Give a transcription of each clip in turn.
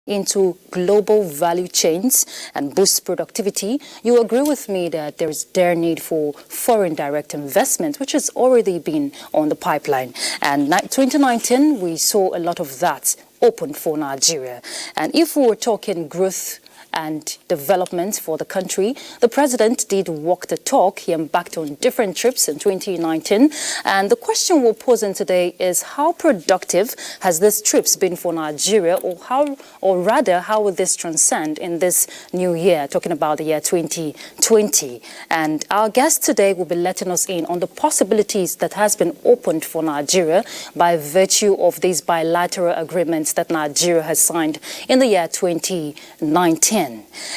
into global value chains and boost productivity, you agree with me that there is their need for foreign direct investment, which has already been on the pipeline. And 2019, we saw a lot of that open for Nigeria. And if we were talking growth and development for the country, the president did walk the talk. He embarked on different trips in 2019. And the question we're posing today is, how productive has these trips been for Nigeria, or rather, how will this transcend in this new year, talking about the year 2020? And our guest today will be letting us in on the possibilities that has been opened for Nigeria by virtue of these bilateral agreements that Nigeria has signed in the year 2019.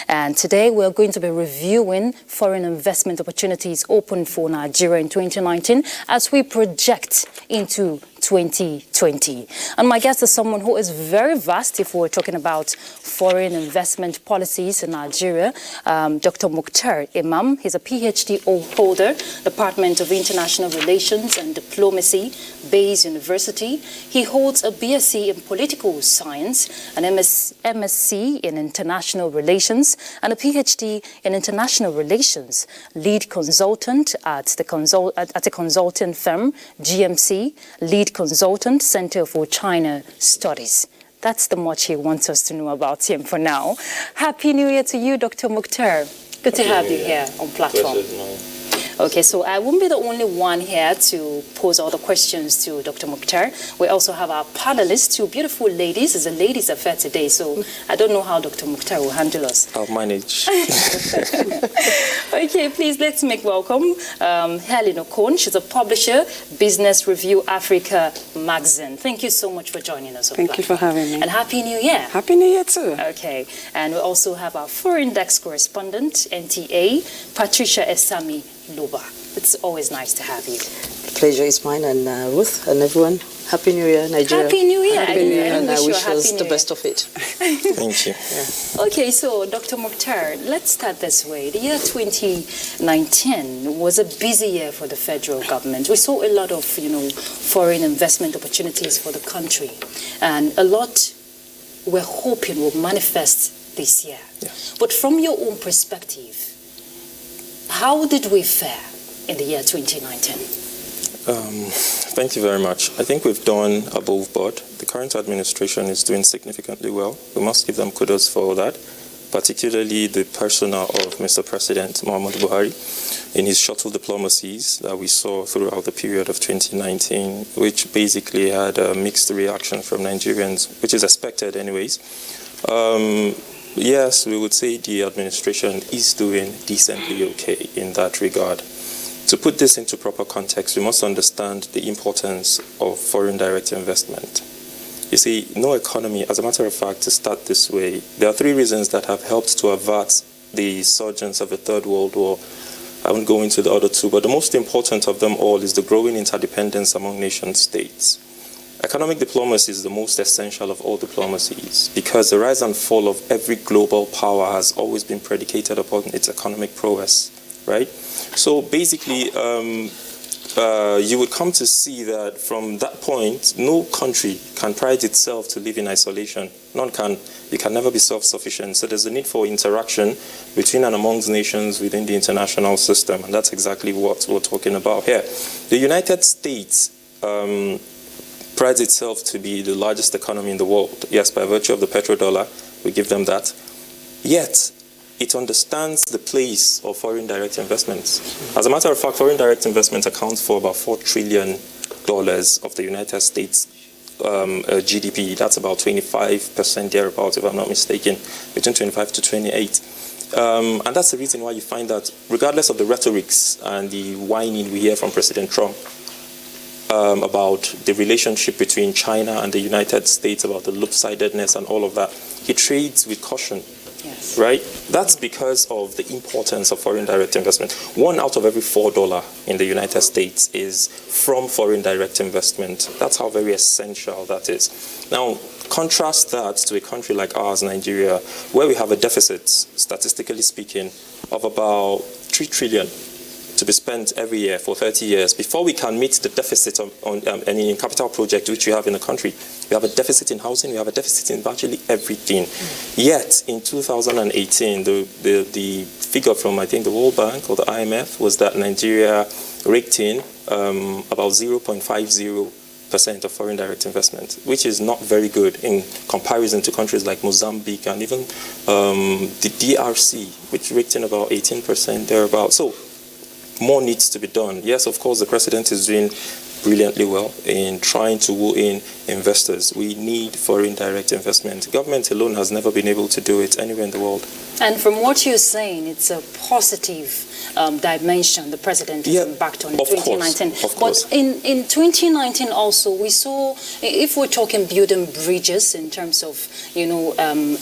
And today we're going to be reviewing foreign investment opportunities open for Nigeria in 2019 as we project into 2020. And my guest is someone who is very vast if we're talking about foreign investment policies in Nigeria. Dr. Mukhtar Imam, he's a PhD holder, Department of International Relations and Diplomacy, Bayes University. He holds a BSc in Political Science, an MSc in International Relations, and a PhD in International Relations, lead consultant at a consulting firm, GMC, lead consultant, Center for China Studies. That's the much he wants us to know about him for now. Happy New Year to you, Dr. Mukhtar. Good to have you here on platform. Okay, so I won't be the only one here to pose all the questions to Dr. Mukhtar. We also have our panelists, two beautiful ladies. It's a ladies' affair today, so I don't know how Dr. Mukhtar will handle us. I'll manage. Okay, please let's make welcome Helen Okon. She's a publisher, Business Review Africa magazine. Thank you so much for joining us. Thank you for having me. And Happy New Year. Happy New Year too. Okay, and we also have our foreign desk correspondent, NTA, Patricia Esami Luba. It's always nice to have you. The pleasure is mine, and Ruth and everyone. Happy New Year, Nigeria. Happy New Year. Happy New Year, and I wish us the Year. best of it. Thank you. Yeah. Okay, so Dr. Mukhtar, let's start this way. The year 2019 was a busy year for the federal government. We saw a lot of, foreign investment opportunities for the country, and a lot we're hoping will manifest this year. Yes. But from your own perspective, how did we fare in the year 2019? Thank you very much. I think we've done above board. The current administration is doing significantly well. We must give them kudos for all that, particularly the persona of Mr. President Muhammadu Buhari in his shuttle diplomacies that we saw throughout the period of 2019, which basically had a mixed reaction from Nigerians, which is expected anyways. Yes, we would say the administration is doing decently okay in that regard. To put this into proper context, we must understand the importance of foreign direct investment. You see, no economy, as a matter of fact, to start this way, there are three reasons that have helped to avert the surgence of the Third World War. I won't go into the other two, but the most important of them all is the growing interdependence among nation states. Economic diplomacy is the most essential of all diplomacies because the rise and fall of every global power has always been predicated upon its economic prowess, right? So basically, you would come to see that from that point, no country can pride itself to live in isolation. None can. You can never be self-sufficient. So there's a need for interaction between and amongst nations within the international system, and that's exactly what we're talking about here. The United States prides itself to be the largest economy in the world. Yes, by virtue of the petrodollar, we give them that. Yet, it understands the place of foreign direct investments. As a matter of fact, foreign direct investment accounts for about $4 trillion of the United States GDP. That's about 25% thereabouts, if I'm not mistaken, between 25 to 28. And that's the reason why you find that, regardless of the rhetorics and the whining we hear from President Trump, about the relationship between China and the United States, about the lopsidedness and all of that, he trades with caution, yes. Right? That's because of the importance of foreign direct investment. 1 out of every $4 in the United States is from foreign direct investment. That's how very essential that is. Now, contrast that to a country like ours, Nigeria, where we have a deficit, statistically speaking, of about $3 trillion. to be spent every year for 30 years before we can meet the deficit on any capital project which we have in the country. We have a deficit in housing, we have a deficit in virtually everything. Yet, in 2018, the figure from, I think, the World Bank or the IMF was that Nigeria raked in about 0.50% of foreign direct investment, which is not very good in comparison to countries like Mozambique and even the DRC, which raked in about 18% thereabouts. So more needs to be done. Yes, of course, the president is doing brilliantly well in trying to woo in investors. We need foreign direct investment. Government alone has never been able to do it anywhere in the world. And from what you're saying, it's a positive dimension the president has embarked on in 2019. Of course. But in 2019 also, we saw, if we're talking building bridges in terms of,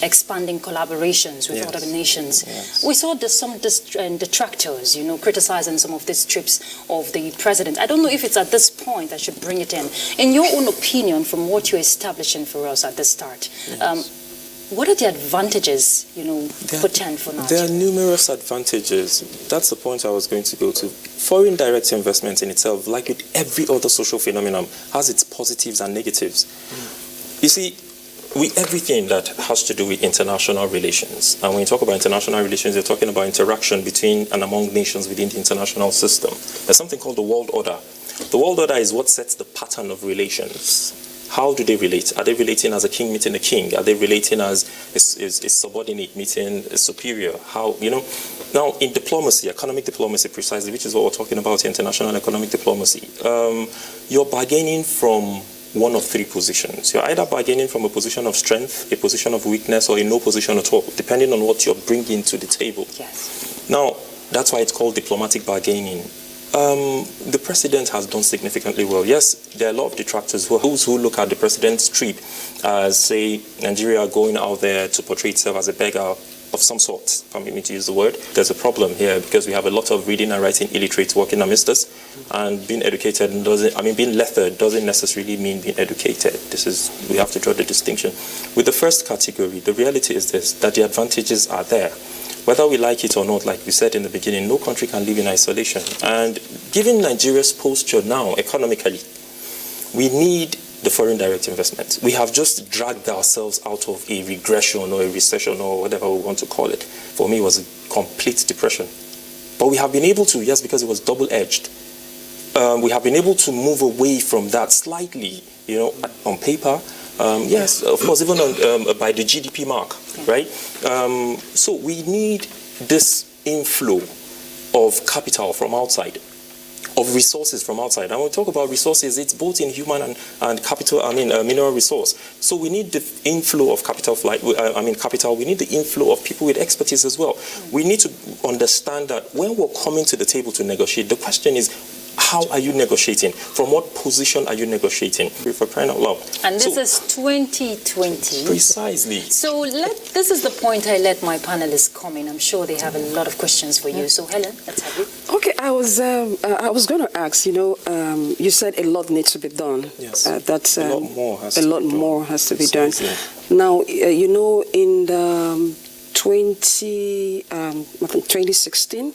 expanding collaborations with other nations, we saw some detractors, criticizing some of these trips of the president. I don't know if it's at this point I should bring it in. In your own opinion, from what you're establishing for us at the start, what are the advantages, potent for Nigeria? There are numerous advantages. That's the point I was going to go to. Foreign direct investment in itself, like with every other social phenomenon, has its positives and negatives. You see, everything that has to do with international relations, and when you talk about international relations, you're talking about interaction between and among nations within the international system. There's something called the world order. The world order is what sets the pattern of relations. How do they relate? Are they relating as a king meeting a king? Are they relating as a subordinate meeting a superior? How, Now, in diplomacy, economic diplomacy precisely, which is what we're talking about, international economic diplomacy, you're bargaining from one of three positions. You're either bargaining from a position of strength, a position of weakness, or in no position at all, depending on what you're bringing to the table. Yes. Now, that's why it's called diplomatic bargaining. The president has done significantly well. Yes, there are a lot of detractors who look at the president's trip as, say, Nigeria going out there to portray itself as a beggar of some sort, permit me to use the word. There's a problem here because we have a lot of reading and writing illiterates working amidst us, and being educated being lettered doesn't necessarily mean being educated. We have to draw the distinction. With the first category, the reality is this, that the advantages are there. Whether we like it or not, like we said in the beginning, no country can live in isolation. And given Nigeria's posture now, economically, we need the foreign direct investment. We have just dragged ourselves out of a regression or a recession or whatever we want to call it. For me, it was a complete depression. But we have been able to, yes, because it was double-edged, we have been able to move away from that slightly, on paper. Yes, of course, even by the GDP mark, right? So we need this inflow of capital from outside, of resources from outside. And when we talk about resources, it's both in human and capital, mineral resource. So we need the inflow of capital, capital. We need the inflow of people with expertise as well. We need to understand that when we're coming to the table to negotiate, the question is, how are you negotiating? From what position are you negotiating? For crying out loud. And this is 2020. Precisely. So this is the point I let my panelists come in. I'm sure they have a lot of questions for you. So Helen, let's have you. Okay, I was going to ask, you said a lot needs to be done. Yes. A lot more has to be done. Now, in the 2016,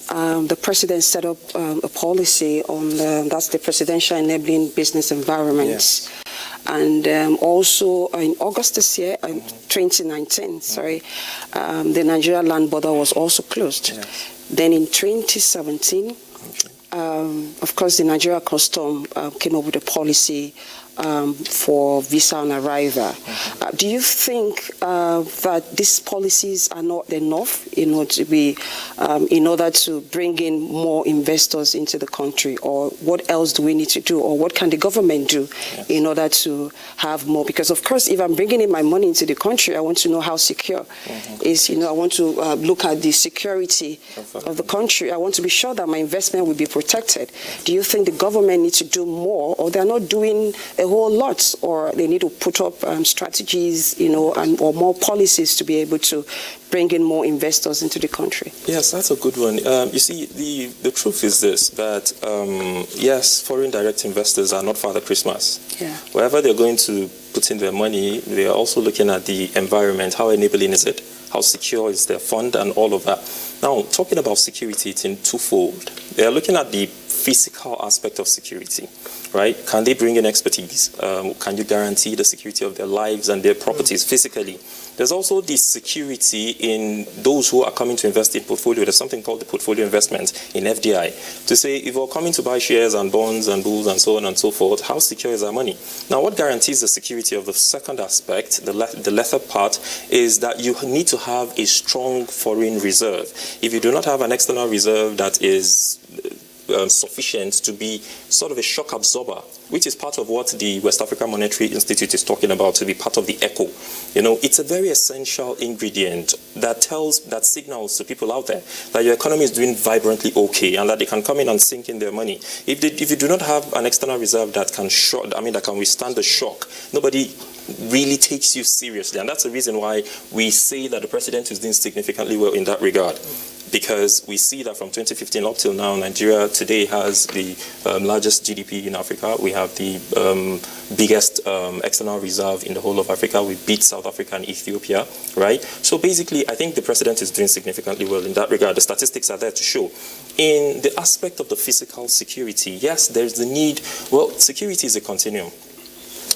the president set up a policy on that's the Presidential Enabling Business Environments. Yes. And also in August this year, 2019, the Nigeria land border was also closed. Yes. Then in 2017, of course, the Nigeria Custom came up with a policy for visa on arrival. Do you think that these policies are not enough in order to bring in more investors into the country, or what else do we need to do, or what can the government do in order to have more? Because of course, if I'm bringing in my money into the country, I want to know how secure is. I want to look at the security of the country. I want to be sure that my investment will be protected. Do you think the government needs to do more, or they're not doing a whole lot, or they need to put up strategies, or more policies to be able to bring in more investors into the country? Yes, that's a good one. You see, the truth is this, that yes, foreign direct investors are not Father Christmas. Yeah. Wherever they're going to putting their money, they are also looking at the environment. How enabling is it? How secure is their fund and all of that? Now, talking about security, it's in twofold. They are looking at the physical aspect of security, right? Can they bring in expertise? Can you guarantee the security of their lives and their properties physically? There's also the security in those who are coming to invest in portfolio. There's something called the portfolio investment in FDI to say if we're coming to buy shares and bonds and bulls and so on and so forth, how secure is our money? Now, what guarantees the security of the second aspect, the latter part, is that you need to have a strong foreign reserve. If you do not have an external reserve that is sufficient to be sort of a shock absorber, which is part of what the West African Monetary Institute is talking about, to be part of the echo. You know, it's a very essential ingredient that signals to people out there that your economy is doing vibrantly okay and that they can come in and sink in their money. If you do not have an external reserve that can that can withstand the shock, nobody really takes you seriously. And that's the reason why we say that the president is doing significantly well in that regard. Because we see that from 2015 up till now, Nigeria today has the largest GDP in Africa. We have the biggest external reserve in the whole of Africa. We beat South Africa and Ethiopia, right? So basically, I think the president is doing significantly well in that regard. The statistics are there to show. In the aspect of the physical security, yes, there's the need. Well, security is a continuum.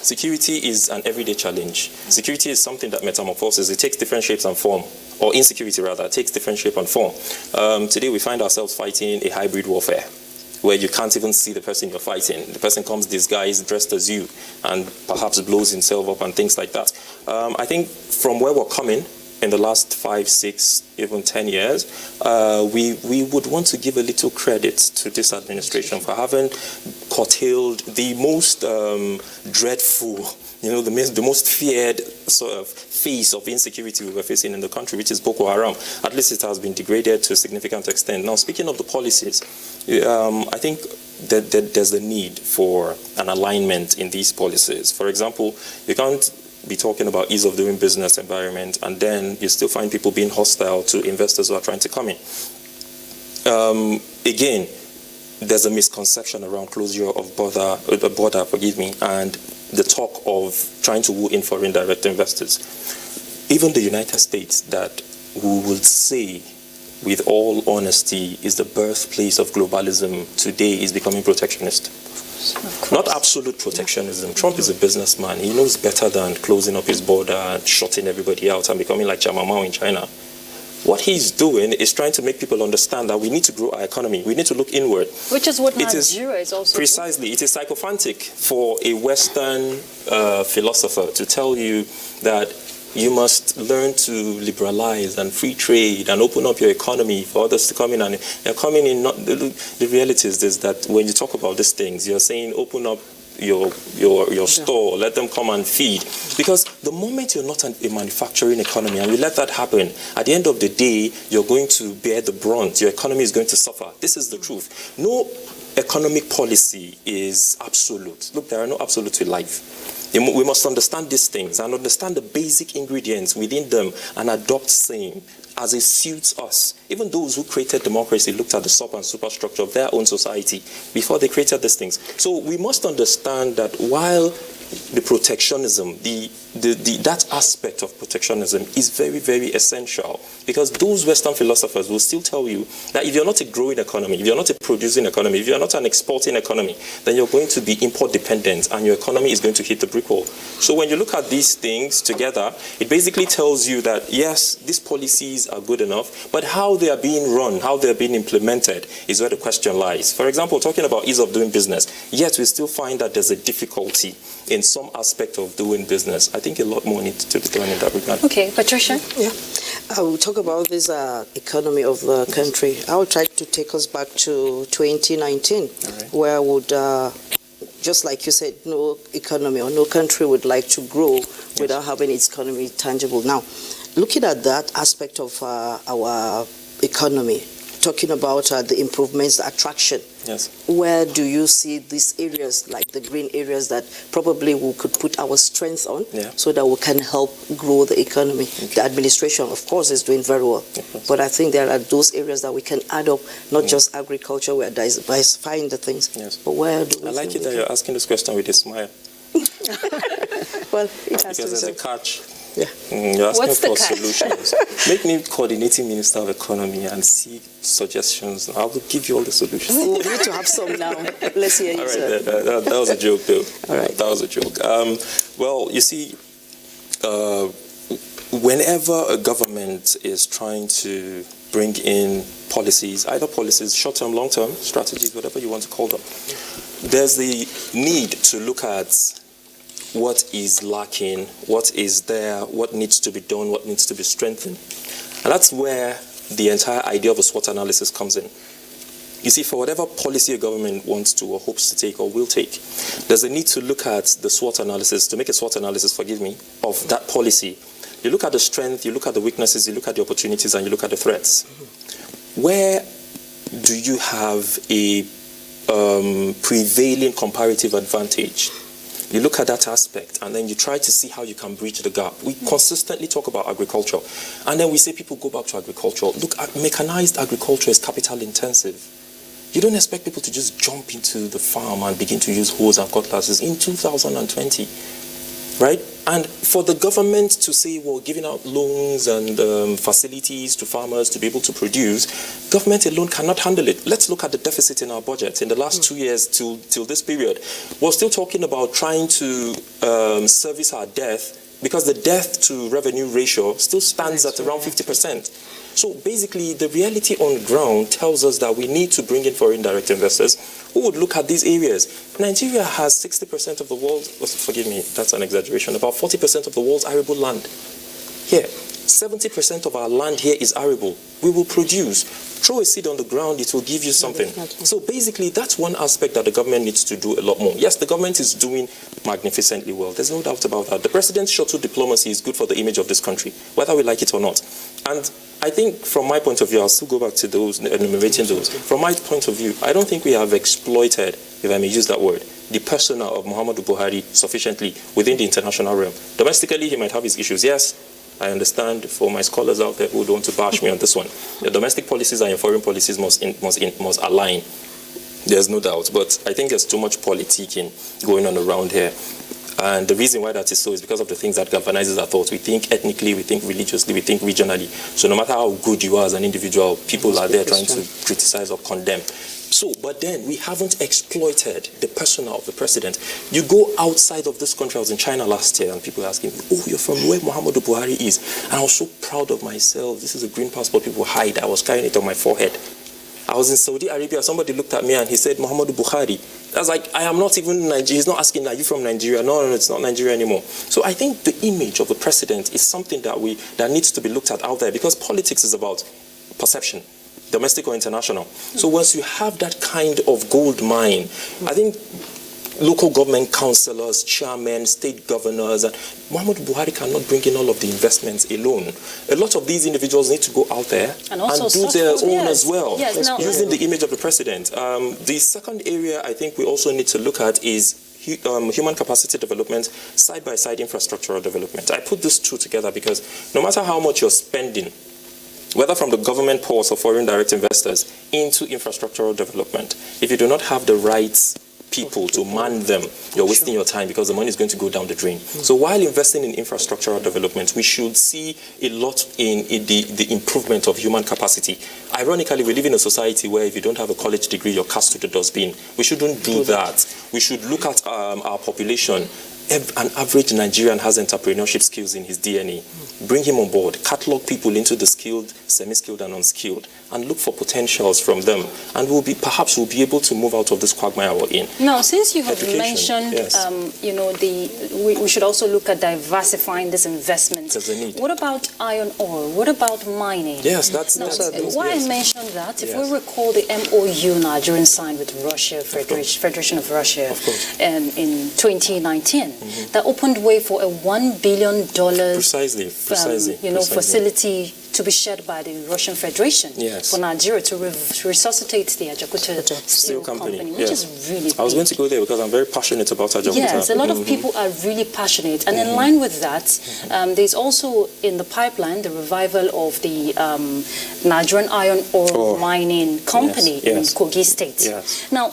Security is an everyday challenge. Security is something that metamorphoses. It takes different shapes and form, or insecurity rather, takes different shape and form. Today we find ourselves fighting a hybrid warfare where you can't even see the person you're fighting. The person comes disguised, dressed as you, and perhaps blows himself up and things like that. I think from where we're coming, in the last 5, 6, even 10 years, we would want to give a little credit to this administration for having curtailed the most dreadful, the most feared sort of face of insecurity we were facing in the country, which is Boko Haram. At least it has been degraded to a significant extent. Now, speaking of the policies, I think that there's a need for an alignment in these policies. For example, you can't be talking about ease of doing business environment, and then you still find people being hostile to investors who are trying to come in. Again, there's a misconception around closure of border, and the talk of trying to woo in foreign direct investors. Even the United States, that we would say with all honesty is the birthplace of globalism, today is becoming protectionist. Not absolute protectionism. Trump is a businessman. He knows better than closing up his border and shutting everybody out and becoming like Chairman Mao in China. What he's doing is trying to make people understand that we need to grow our economy. We need to look inward. Which is what Nigeria is also precisely doing. It is sycophantic for a Western philosopher to tell you that you must learn to liberalize and free trade and open up your economy for others to come in. And they're coming in. Not the reality is that when you talk about these things, you're saying open up your store, let them come and feed. Because the moment you're not a manufacturing economy and you let that happen, at the end of the day, you're going to bear the brunt. Your economy is going to suffer. This is the truth. No economic policy is absolute. Look, there are no absolutes in life. We must understand these things and understand the basic ingredients within them and adopt same as it suits us. Even those who created democracy looked at the sub and superstructure of their own society before they created these things. So we must understand that while the protectionism, that aspect of protectionism is very, very essential, because those Western philosophers will still tell you that if you're not a growing economy, if you're not a producing economy, if you're not an exporting economy, then you're going to be import dependent and your economy is going to hit the brick wall. So when you look at these things together, it basically tells you that yes, these policies are good enough, but how they are being run, how they are being implemented is where the question lies. For example, talking about ease of doing business, yet we still find that there's a difficulty in some aspect of doing business. I think a lot more needs to be done in that regard. Okay, Patricia? Yeah. I will talk about this economy of the country. I will try to take us back to 2019, where I would, just like you said, no economy or no country would like to grow without having its economy tangible. Now, looking at that aspect of our economy, talking about the improvements, the attraction. Yes. Where do you see these areas, like the green areas, that probably we could put our strength on, so that we can help grow the economy? Okay. The administration, of course, is doing very well. Yes. But I think there are those areas that we can add up, not just agriculture, we are diversifying the things. Yes. But where do we I like it that you're asking this question with a smile. Well, it has to Because be there's a so. catch. Yeah. You're asking What's the for catch? solutions. Make me coordinating Minister of Economy and see suggestions. I will give you all the solutions. We need to have some now. Let's hear you, All sir. right, that was a joke, though. All right. That was a joke. Well, you see, whenever a government is trying to bring in policies, either policies, short-term, long-term, strategies, whatever you want to call them, there's the need to look at what is lacking, what is there, what needs to be done, what needs to be strengthened. And that's where the entire idea of a SWOT analysis comes in. You see, for whatever policy a government wants to or hopes to take or will take, there's a need to look at the SWOT analysis, to make a SWOT analysis, forgive me, of that policy. You look at the strength, you look at the weaknesses, you look at the opportunities, and you look at the threats. Where do you have a prevailing comparative advantage? You look at that aspect, and then you try to see how you can bridge the gap. We consistently talk about agriculture, and then we say people go back to agriculture. Look, mechanized agriculture is capital intensive. You don't expect people to just jump into the farm and begin to use hoes and cutlasses in 2020, right? And for the government to say, well, giving out loans and facilities to farmers to be able to produce, government alone cannot handle it. Let's look at the deficit in our budget. In the last 2 years till this period, we're still talking about trying to service our debt, because the debt to revenue ratio still stands at around 50%. So basically, the reality on ground tells us that we need to bring in foreign direct investors who would look at these areas. Nigeria has 60% of the world's, forgive me, that's an exaggeration, about 40% of the world's arable land. Here, 70% of our land here is arable. We will produce. Throw a seed on the ground, it will give you something. So basically, that's one aspect that the government needs to do a lot more. Yes, the government is doing magnificently well. There's no doubt about that. The president's shuttle diplomacy is good for the image of this country, whether we like it or not. And I think from my point of view, I'll still go back to those, enumerating those. From my point of view, I don't think we have exploited, if I may use that word, the persona of Muhammadu Buhari sufficiently within the international realm. Domestically, he might have his issues. Yes, I understand for my scholars out there who don't want to bash me on this one. The domestic policies and your foreign policies must align. There's no doubt. But I think there's too much politicking going on around here. And the reason why that is so is because of the things that galvanizes our thoughts. We think ethnically, we think religiously, we think regionally. So no matter how good you are as an individual, people are there trying to criticize or condemn. So, but then we haven't exploited the persona of the president. You go outside of this country. I was in China last year and people asking me, oh, you're from where Muhammadu Buhari is. And I was so proud of myself. This is a green passport people hide. I was carrying it on my forehead. I was in Saudi Arabia. Somebody looked at me and he said, Muhammadu Buhari. I was like, I am not even Nigeria. He's not asking, are you from Nigeria? No, it's not Nigeria anymore. So I think the image of the president is something that needs to be looked at out there, because politics is about perception, domestic or international. So once you have that kind of gold mine, I think local government councillors, chairmen, state governors, and Muhammadu Buhari cannot bring in all of the investments alone. A lot of these individuals need to go out there and do their own as well, using the image of the president. The second area I think we also need to look at is human capacity development, side-by-side infrastructural development. I put these two together because no matter how much you're spending, whether from the government purse or foreign direct investors, into infrastructural development, if you do not have the right people to man them, you're wasting your time, because the money is going to go down the drain. So while investing in infrastructural development, we should see a lot in the improvement of human capacity. Ironically, we live in a society where if you don't have a college degree, you're cast to the dustbin. We shouldn't do that. We should look at our population. An average Nigerian has entrepreneurship skills in his DNA. Bring him on board, catalog people into the skilled, semi-skilled and unskilled, and look for potentials from them. And perhaps we'll be able to move out of this quagmire we're in. Now, since you have mentioned, yes. We should also look at diversifying this investment. There's a need. What about iron ore? What about mining? Yes, that's why I mentioned that, if we recall the MOU Nigeria signed with Russia, Federation of Russia, and in 2019, that opened way for a $1 billion facility to be shared by the Russian Federation for Nigeria to resuscitate the Ajakuta Steel Company, which is really big. I was going to go there because I'm very passionate about Ajakuta. Yes, a lot of people are really passionate. And in line with that, there's also in the pipeline the revival of the Nigerian iron ore mining company in Kogi State. Yes. Now,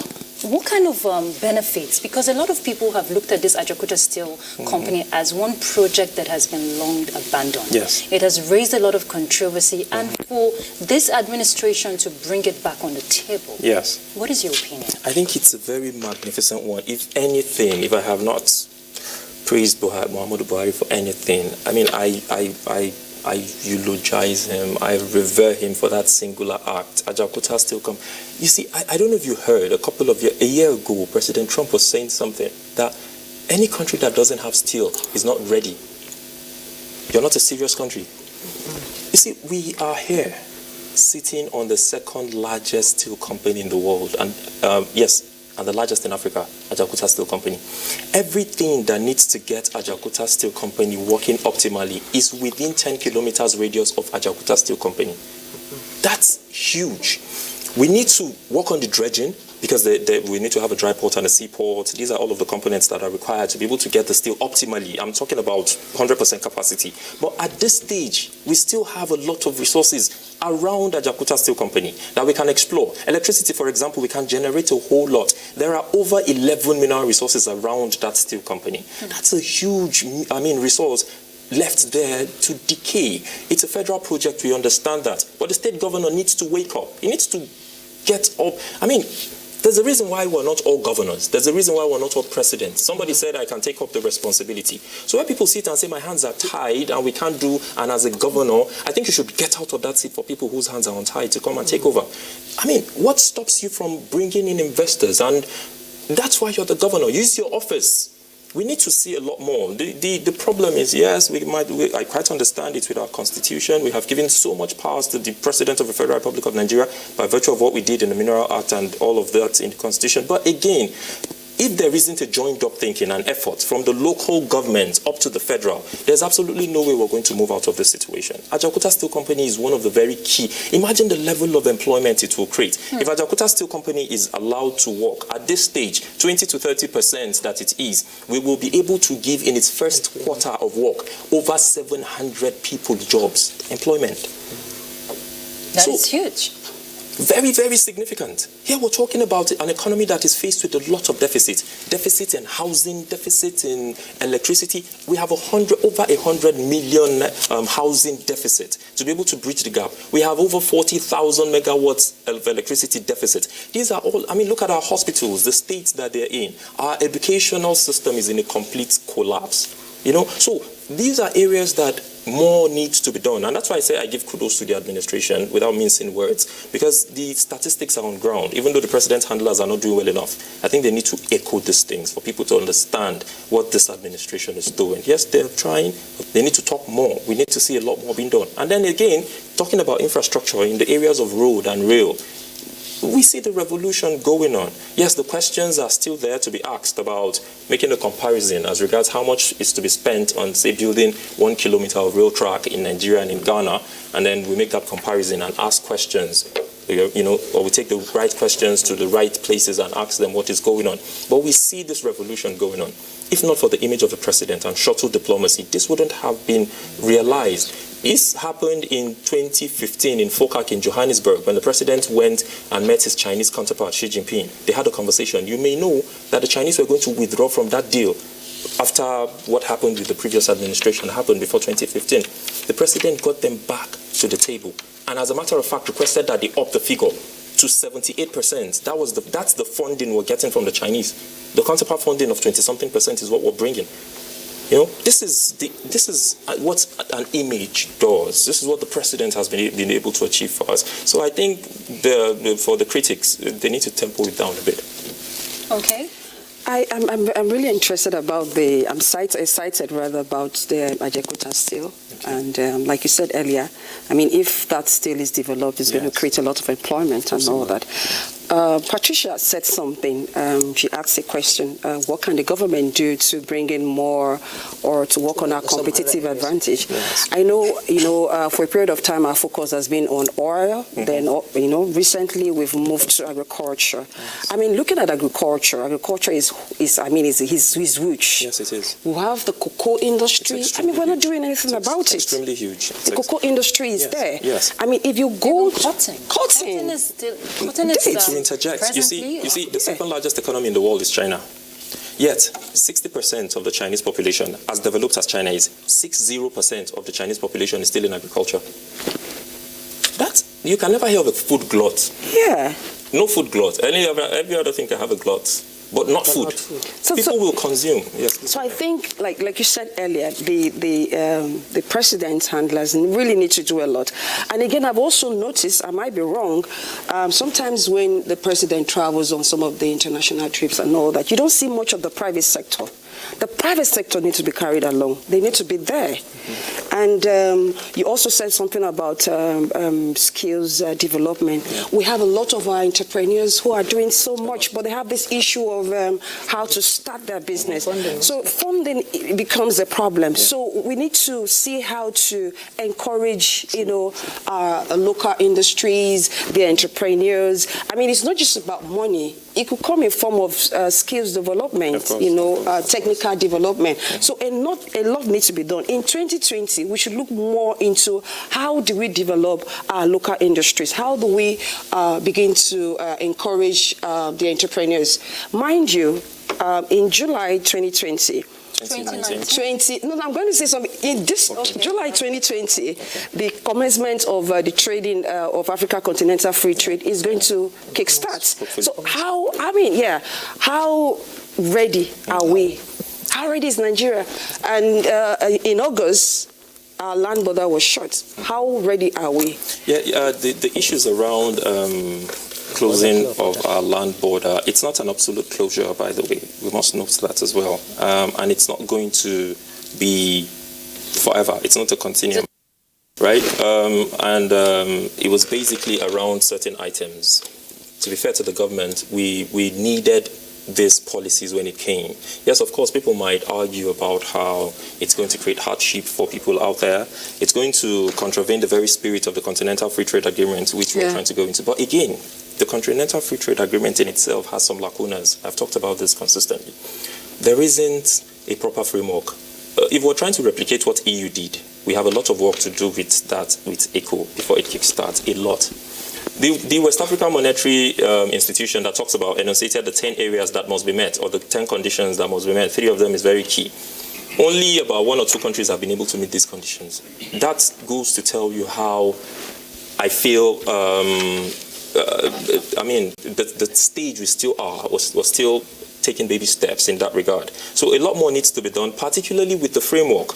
What kind of benefits? Because a lot of people have looked at this Ajaokuta Steel Company as one project that has been long abandoned. Yes. It has raised a lot of controversy, and for this administration to bring it back on the table. Yes. What is your opinion? I think it's a very magnificent one. If anything, if I have not praised Muhammadu Buhari for anything, I mean, I eulogize him, I revere him for that singular act. Ajaokuta Steel Company. You see, I don't know if you heard, a year ago, President Trump was saying something, that any country that doesn't have steel is not ready. You're not a serious country. You see, we are here, sitting on the second largest steel company in the world, and and the largest in Africa, Ajaokuta Steel Company. Everything that needs to get Ajaokuta Steel Company working optimally is within 10 kilometers radius of Ajaokuta Steel Company. That's huge. We need to work on the dredging, because we need to have a dry port and a sea port. These are all of the components that are required to be able to get the steel optimally. I'm talking about 100% capacity. But at this stage, we still have a lot of resources around Ajaokuta Steel Company that we can explore. Electricity, for example, we can generate a whole lot. There are over 11 mineral resources around that steel company. That's a huge, resource left there to decay. It's a federal project, we understand that. But the state governor needs to wake up. He needs to get up. There's a reason why we're not all governors. There's a reason why we're not all presidents. Somebody said I can take up the responsibility. So when people sit and say my hands are tied and we can't do, and as a governor, I think you should get out of that seat for people whose hands are untied to come and take over. What stops you from bringing in investors? And that's why you're the governor. Use your office. We need to see a lot more. The problem is, yes, I quite understand it with our constitution. We have given so much powers to the President of the Federal Republic of Nigeria by virtue of what we did in the Mineral Act and all of that in the constitution. But again, if there isn't a joined up thinking and effort from the local government up to the federal, there's absolutely no way we're going to move out of this situation. Ajaokuta Steel Company is one of the very key. Imagine the level of employment it will create. If Ajaokuta Steel Company is allowed to work at this stage, 20 to 30% that it is, we will be able to give in its first quarter of work over 700 people jobs, employment. That is huge. Very, very significant. Here we're talking about an economy that is faced with a lot of deficit. Deficit in housing, deficit in electricity. We have over 100 million housing deficit to be able to bridge the gap. We have over 40,000 megawatts of electricity deficit. These are all, look at our hospitals, the states that they're in. Our educational system is in a complete collapse. So these are areas that more needs to be done. And that's why I say I give kudos to the administration without mincing words, because the statistics are on ground. Even though the president's handlers are not doing well enough, I think they need to echo these things for people to understand what this administration is doing. Yes, they're trying, but they need to talk more. We need to see a lot more being done. And then again, talking about infrastructure in the areas of road and rail, we see the revolution going on. Yes, the questions are still there to be asked about making a comparison as regards how much is to be spent on, say, building 1 kilometer of rail track in Nigeria and in Ghana, and then we make that comparison and ask questions, or we take the right questions to the right places and ask them what is going on. But we see this revolution going on. If not for the image of the president and shuttle diplomacy, this wouldn't have been realized. This happened in 2015 in Fokak in Johannesburg when the president went and met his Chinese counterpart Xi Jinping. They had a conversation. You may know that the Chinese were going to withdraw from that deal after what happened with the previous administration happened before 2015. The president got them back to the table and, as a matter of fact, requested that they up the figure to 78%. That's the funding we're getting from the Chinese. The counterpart funding of 20-something% is what we're bringing. This is what an image does. This is what the president has been able to achieve for us. So I think for the critics, they need to tempo it down a bit. Okay. I'm really interested about the excited rather about the Ajaokuta Steel, and like you said earlier, if that steel is developed, it's going to create a lot of employment and all that. Patricia said something. She asked a question: what can the government do to bring in more or to work on our competitive advantage? Yes. I know, for a period of time, our focus has been on oil. Then, recently we've moved to agriculture. Yes. Looking at agriculture is huge. Yes, it is. We have the cocoa industry. We're not doing anything about it. It's extremely huge. The cocoa industry is there. Yes. If you go cotton. Cotton is interject? You see, the Yeah. second largest economy in the world is China. Yet, 60% of the Chinese population, as developed as China is, 60% of the Chinese population is still in agriculture. You can never hear of a food glut. Yeah. No food glut. Every other thing can have a glut, but not food. So People will consume. Yes. So I think, like you said earlier, the president's handlers really need to do a lot. And again, I've also noticed, I might be wrong, sometimes when the president travels on some of the international trips and all that, you don't see much of the private sector. The private sector needs to be carried along. They need to be there. Mm-hmm. And you also said something about skills development. Yeah. We have a lot of our entrepreneurs who are doing so much, but they have this issue of how to start their business. Funding. So funding becomes a problem. Yeah. So we need to see how to encourage, our local industries, the entrepreneurs. I mean, it's not just about money. It could come in form of skills development, technical development. Yeah. So a lot needs to be done. In 2020, we should look more into how do we develop our local industries? How do we begin to encourage the entrepreneurs? Mind you, in July 2020, I'm going to say something. In this July 2020, the commencement of the trading of Africa Continental Free Trade is going to kickstart. So how ready are we? How ready is Nigeria? And in August, our land border was shut. How ready are we? Yeah, the issues around closing of our land border, it's not an absolute closure, by the way. We must note that as well. And it's not going to be forever. It's not a continuum, right? It was basically around certain items. To be fair to the government, we needed these policies when it came. Yes, of course, people might argue about how it's going to create hardship for people out there. It's going to contravene the very spirit of the Continental Free Trade Agreement, which we're trying to go into. But again, the Continental Free Trade Agreement in itself has some lacunas. I've talked about this consistently. There isn't a proper framework. If we're trying to replicate what EU did, we have a lot of work to do with that, with ECO, before it kickstarts, a lot. The West African Monetary Institution that talks about enunciated the 10 areas that must be met, or the 10 conditions that must be met. 3 of them is very key. Only about 1 or 2 countries have been able to meet these conditions. That goes to tell you how I feel, the stage we still are, was still taking baby steps in that regard. So a lot more needs to be done, particularly with the framework.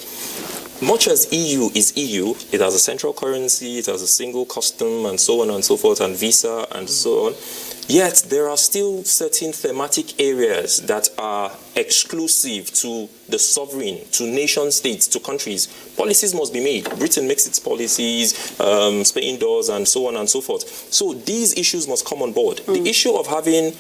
Much as EU is EU, it has a central currency, it has a single custom, and so on and so forth, and visa, and so on. Yet, there are still certain thematic areas that are exclusive to the sovereign, to nation states, to countries. Policies must be made. Britain makes its policies, Spain does, and so on and so forth. So these issues must come on board. The issue of having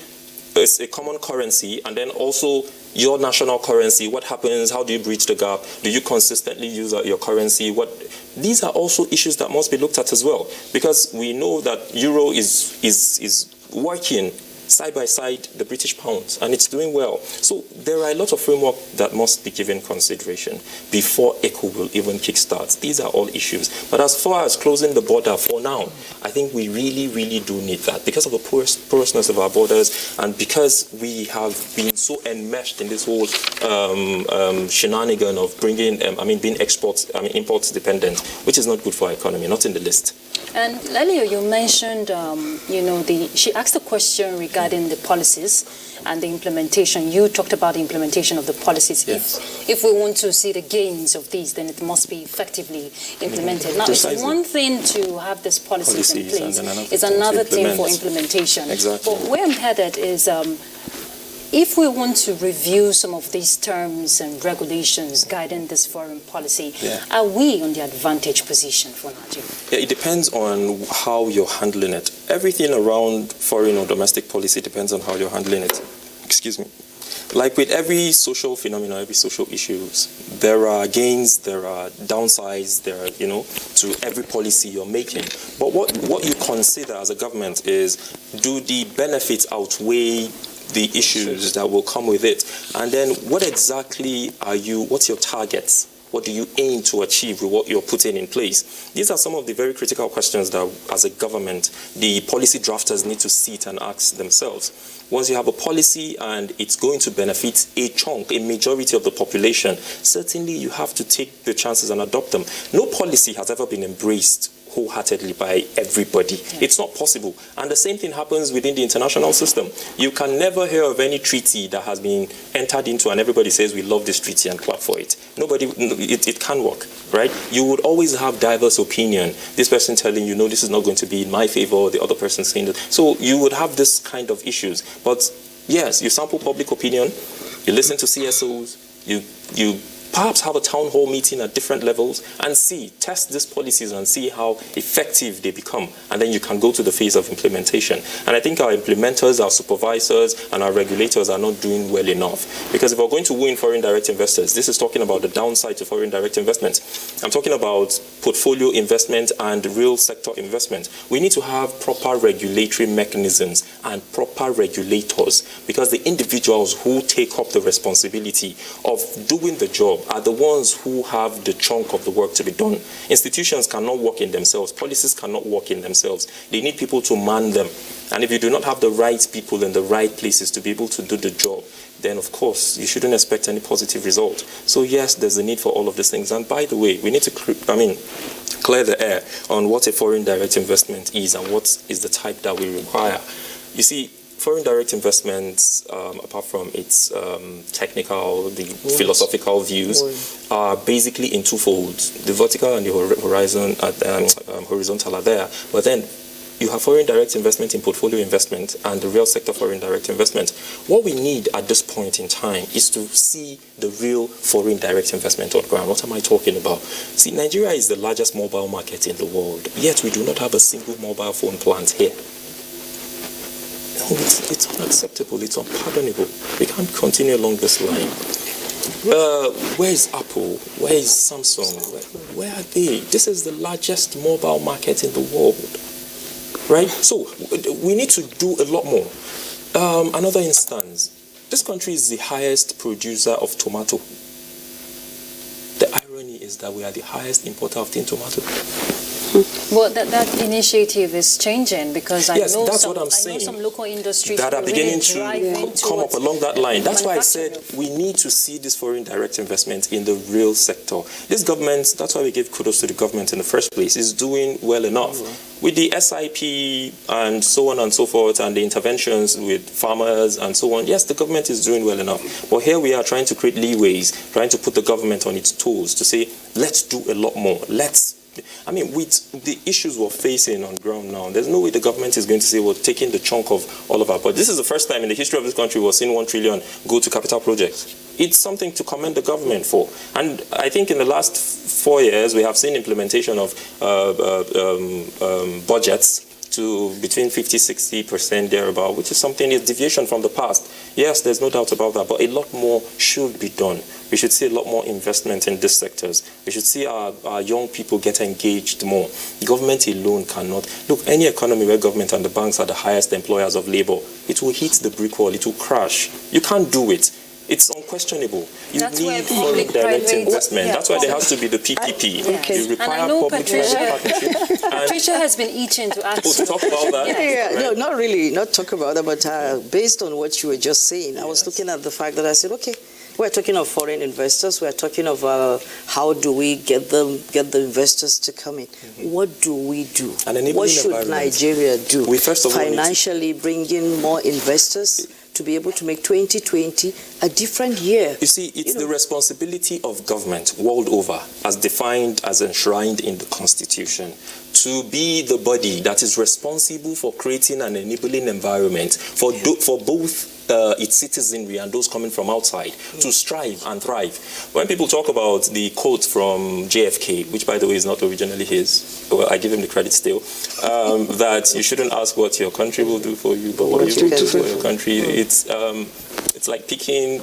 a common currency, and then also your national currency, what happens, how do you bridge the gap, do you consistently use your currency, these are also issues that must be looked at as well, because we know that euro is working side by side the British pound, and it's doing well. So there are a lot of framework that must be given consideration before ECO will even kickstart. These are all issues. But as far as closing the border for now, I think we really, really do need that because of the porousness of our borders, and because we have been so enmeshed in this whole shenanigan of being imports dependent, which is not good for our economy, not in the list. And earlier you mentioned, she asked a question regarding the policies and the implementation. You talked about the implementation of the policies. Yes. If we want to see the gains of these, then it must be effectively implemented. Now, Precisely. It's one thing to have these policies in place. It's another another thing thing for implementation. Exactly. But where I'm headed is, if we want to review some of these terms and regulations guiding this foreign policy, are we on the advantage position for Nigeria? Yeah, it depends on how you're handling it. Everything around foreign or domestic policy depends on how you're handling it. Excuse me. Like with every social phenomenon, every social issues, there are gains, there are downsides, there are, to every policy you're making. But what you consider as a government is, do the benefits outweigh the issues that will come with it? And then what exactly what's your targets? What do you aim to achieve with what you're putting in place? These are some of the very critical questions that, as a government, the policy drafters need to sit and ask themselves. Once you have a policy and it's going to benefit a chunk, a majority of the population, certainly you have to take the chances and adopt them. No policy has ever been embraced wholeheartedly by everybody. It's not possible. And the same thing happens within the international system. You can never hear of any treaty that has been entered into and everybody says we love this treaty and clap for it. It can't work, right? You would always have diverse opinion. This person telling you, no, this is not going to be in my favor, the other person saying that. So you would have this kind of issues. But yes, you sample public opinion, you listen to CSOs, you perhaps have a town hall meeting at different levels and test these policies and see how effective they become. And then you can go to the phase of implementation. And I think our implementers, our supervisors, and our regulators are not doing well enough. Because if we're going to win foreign direct investors, this is talking about the downside to foreign direct investment. I'm talking about portfolio investment and real sector investment. We need to have proper regulatory mechanisms and proper regulators, because the individuals who take up the responsibility of doing the job are the ones who have the chunk of the work to be done. Institutions cannot work in themselves. Policies cannot work in themselves. They need people to man them. And if you do not have the right people in the right places to be able to do the job, then of course you shouldn't expect any positive result. So yes, there's a need for all of these things. And by the way, we need to clear the air on what a foreign direct investment is and what is the type that we require. You see, foreign direct investments, apart from its technical, the philosophical views, are basically in two folds. The vertical and the horizontal are there. But then you have foreign direct investment in portfolio investment and the real sector foreign direct investment. What we need at this point in time is to see the real foreign direct investment on ground. What am I talking about? See, Nigeria is the largest mobile market in the world, yet we do not have a single mobile phone plant here. It's unacceptable. It's unpardonable. We can't continue along this line. Where is Apple? Where is Samsung? Where are they? This is the largest mobile market in the world, right? So we need to do a lot more. Another instance, this country is the highest producer of tomato. The irony is that we are the highest importer of tin tomato. Well, that initiative is changing, because I know that's some, what I'm saying. I know some local industries that are beginning really to come up along that line. That's why I said we need to see this foreign direct investment in the real sector. This government, that's why we give kudos to the government in the first place, is doing well enough. With the SIP and so on and so forth, and the interventions with farmers and so on, yes, the government is doing well enough. But here we are trying to create leeways, trying to put the government on its toes to say, let's do a lot more. With the issues we're facing on ground now, there's no way the government is going to say, we're taking the chunk of all of our budget. This is the first time in the history of this country we're seeing 1 trillion go to capital projects. It's something to commend the government for. And I think in the last 4 years, we have seen implementation of budgets to between 50-60% thereabout, which is something, a deviation from the past. Yes, there's no doubt about that, but a lot more should be done. We should see a lot more investment in these sectors. We should see our young people get engaged more. Government alone cannot. Look, any economy where government and the banks are the highest employers of labor, it will hit the brick wall, it will crash. You can't do it. It's unquestionable. You need foreign direct investment. That's why there has to be the PPP. You require public-private partnership. Patricia has been itching to ask to talk about that. Right? No, not really. Not talk about that, but based on what you were just saying, I was looking at the fact that I said, okay, we're talking of foreign investors. We're talking of how do we get the investors to come in. What do we do? What should Nigeria do? We first of all financially bring in more investors to be able to make 2020 a different year. You see, it's the responsibility of government world over, as defined, as enshrined in the Constitution, to be the body that is responsible for creating an enabling environment for both its citizenry and those coming from outside to strive and thrive. When people talk about the quote from JFK, which by the way is not originally his, well, I give him the credit still, that you shouldn't ask what your country will do for you, but what you will do for your country. It's like picking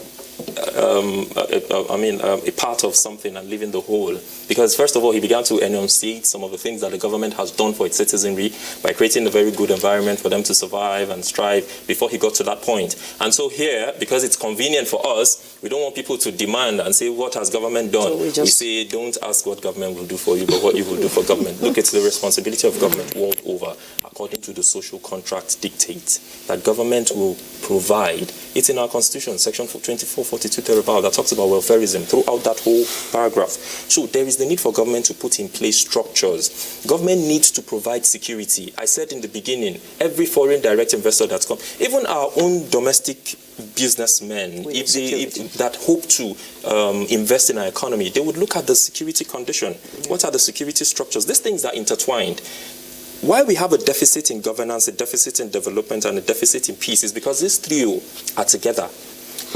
a part of something and leaving the whole. Because first of all, he began to enunciate some of the things that the government has done for its citizenry by creating a very good environment for them to survive and strive before he got to that point. And so here, because it's convenient for us, we don't want people to demand and say, what has government done? So we say, don't ask what government will do for you, but what you will do for government. Look, it's the responsibility of government world over, according to the social contract dictates, that government will provide. It's in our constitution, section 2442 thereabout, that talks about welfareism throughout that whole paragraph. So there is the need for government to put in place structures. Government needs to provide security. I said in the beginning, every foreign direct investor that's come, even our own domestic businessmen, if that hope to invest in our economy, they would look at the security condition. Yeah. What are the security structures? These things are intertwined. Why we have a deficit in governance, a deficit in development, and a deficit in peace is because these three are together.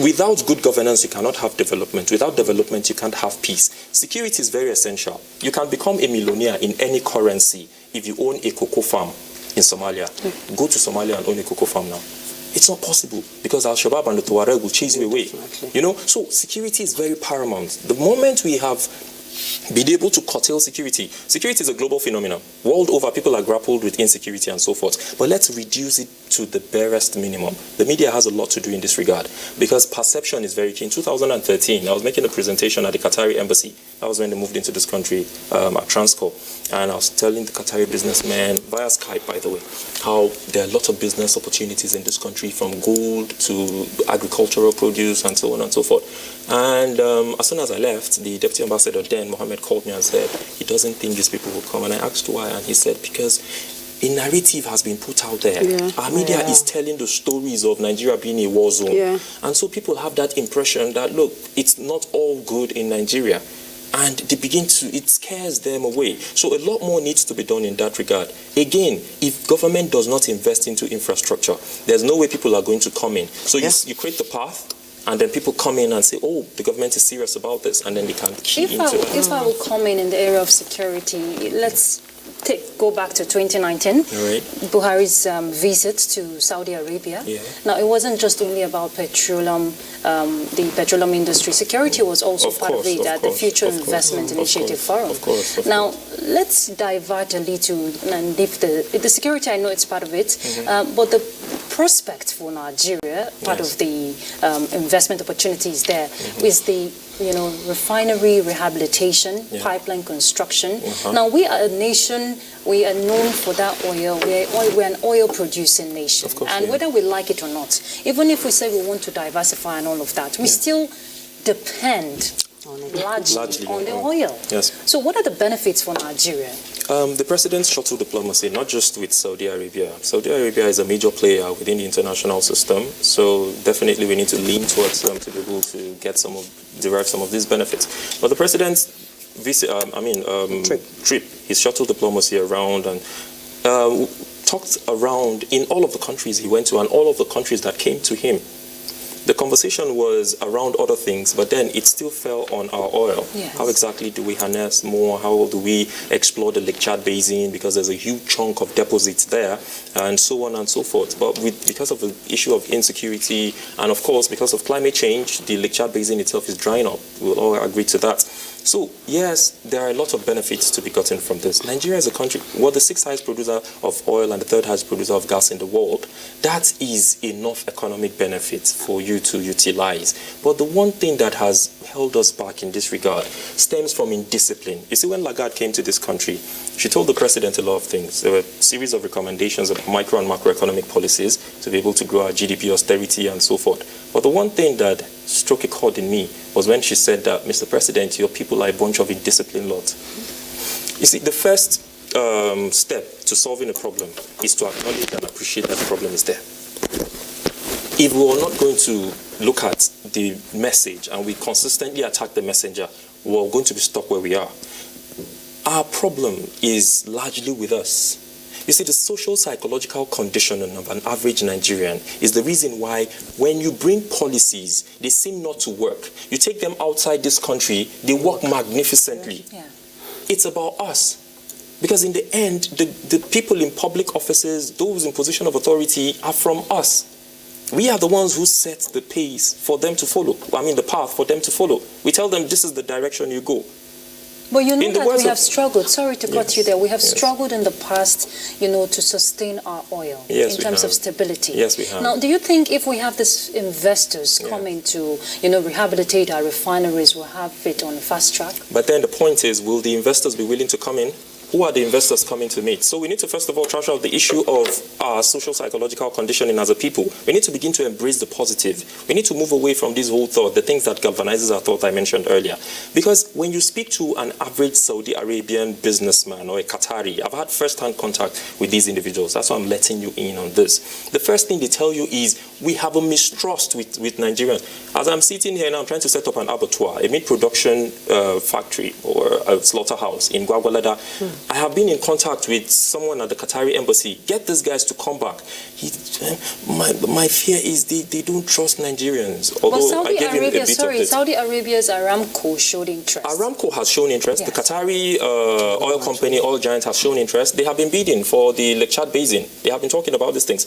Without good governance, you cannot have development. Without development, you can't have peace. Security is very essential. You can become a millionaire in any currency if you own a cocoa farm in Somalia. Go to Somalia and own a cocoa farm now. It's not possible because Al-Shabaab and the Tuareg will chase you away. You know, so security is very paramount. The moment we have been able to curtail security. Security is a global phenomenon. World over, people are grappled with insecurity and so forth. But let's reduce it to the barest minimum. The media has a lot to do in this regard because perception is very key. In 2013, I was making a presentation at the Qatari embassy. That was when they moved into this country at Transcorp. And I was telling the Qatari businessmen, via Skype, by the way, how there are a lot of business opportunities in this country, from gold to agricultural produce and so on and so forth. And as soon as I left, the deputy ambassador then, Mohammed, called me and said he doesn't think these people will come. And I asked why, and he said because a narrative has been put out there. Yeah. Our media is telling the stories of Nigeria being a war zone. Yeah. And so people have that impression that, look, it's not all good in Nigeria. And they begin to, it scares them away. So a lot more needs to be done in that regard. Again, if government does not invest into infrastructure, there's no way people are going to come in. So you create the path, and then people come in and say, oh, the government is serious about this, and then they can key into it. If I will come in the area of security, let's go back to 2019, right. Buhari's visit to Saudi Arabia. Yeah. Now, it wasn't just only about petroleum, the petroleum industry. Security was also part of it at the Future Investment Initiative Forum. Of course. Now, let's divert a little and leave the security. I know it's part of it, but the prospect for Nigeria, part of the investment opportunities there, is the refinery rehabilitation, pipeline construction. Now, we are a nation, we are known for that oil. We're an oil-producing nation. Of course, and whether we like it or not, even if we say we want to diversify and all of that, we still depend largely on the oil. Yes. So what are the benefits for Nigeria? The president's shuttle diplomacy, not just with Saudi Arabia. Saudi Arabia is a major player within the international system, so definitely we need to lean towards them to be able to get derive some of these benefits. But the president's trip, his shuttle diplomacy around and talked around in all of the countries he went to and all of the countries that came to him. The conversation was around other things, but then it still fell on our oil. Yes. How exactly do we harness more? How do we explore the Lake Chad Basin? Because there's a huge chunk of deposits there, and so on and so forth. But because of the issue of insecurity, and of course, because of climate change, the Lake Chad Basin itself is drying up. We'll all agree to that. So, yes, there are a lot of benefits to be gotten from this. Nigeria is a country, the sixth highest producer of oil and the third highest producer of gas in the world. That is enough economic benefit for you to utilize. But the one thing that has held us back in this regard stems from indiscipline. You see, when Lagarde came to this country, she told the president a lot of things. There were a series of recommendations of micro and macroeconomic policies to be able to grow our GDP, austerity, and so forth. But the one thing that struck a chord in me was when she said that, Mr. President, your people are a bunch of indisciplined lots. You see, the first step to solving a problem is to acknowledge and appreciate that the problem is there. If we are not going to look at the message and we consistently attack the messenger, we are going to be stuck where we are. Our problem is largely with us. You see, the social psychological conditioning of an average Nigerian is the reason why when you bring policies, they seem not to work. You take them outside this country, they work magnificently. Yeah. It's about us. Because in the end, the people in public offices, those in position of authority, are from us. We are the ones who set the pace for them to follow. I mean, the path for them to follow. We tell them this is the direction you go. But you know that we have struggled, sorry to cut you there, we have struggled in the past, to sustain our oil in terms of stability. Yes, we have. Now, do you think if we have these investors coming to, rehabilitate our refineries, we'll have it on a fast track? But then the point is, will the investors be willing to come in? Who are the investors coming to meet? So we need to first of all trash out the issue of our social psychological conditioning as a people. We need to begin to embrace the positive. We need to move away from this whole thought, the things that galvanizes our thought I mentioned earlier. Because when you speak to an average Saudi Arabian businessman or a Qatari, I've had first-hand contact with these individuals. That's why I'm letting you in on this. The first thing they tell you is, we have a mistrust with Nigerians. As I'm sitting here now, I'm trying to set up an abattoir, a meat production factory or a slaughterhouse in Gwagwalada. I have been in contact with someone at the Qatari embassy. Get these guys to come back. My fear is they don't trust Nigerians. Although I gave him a bit of it. Saudi Arabia's Aramco showed interest. Aramco has shown interest. Yes. The Qatari oil company, oil giant, has shown interest. They have been bidding for the Lake Chad Basin. They have been talking about these things.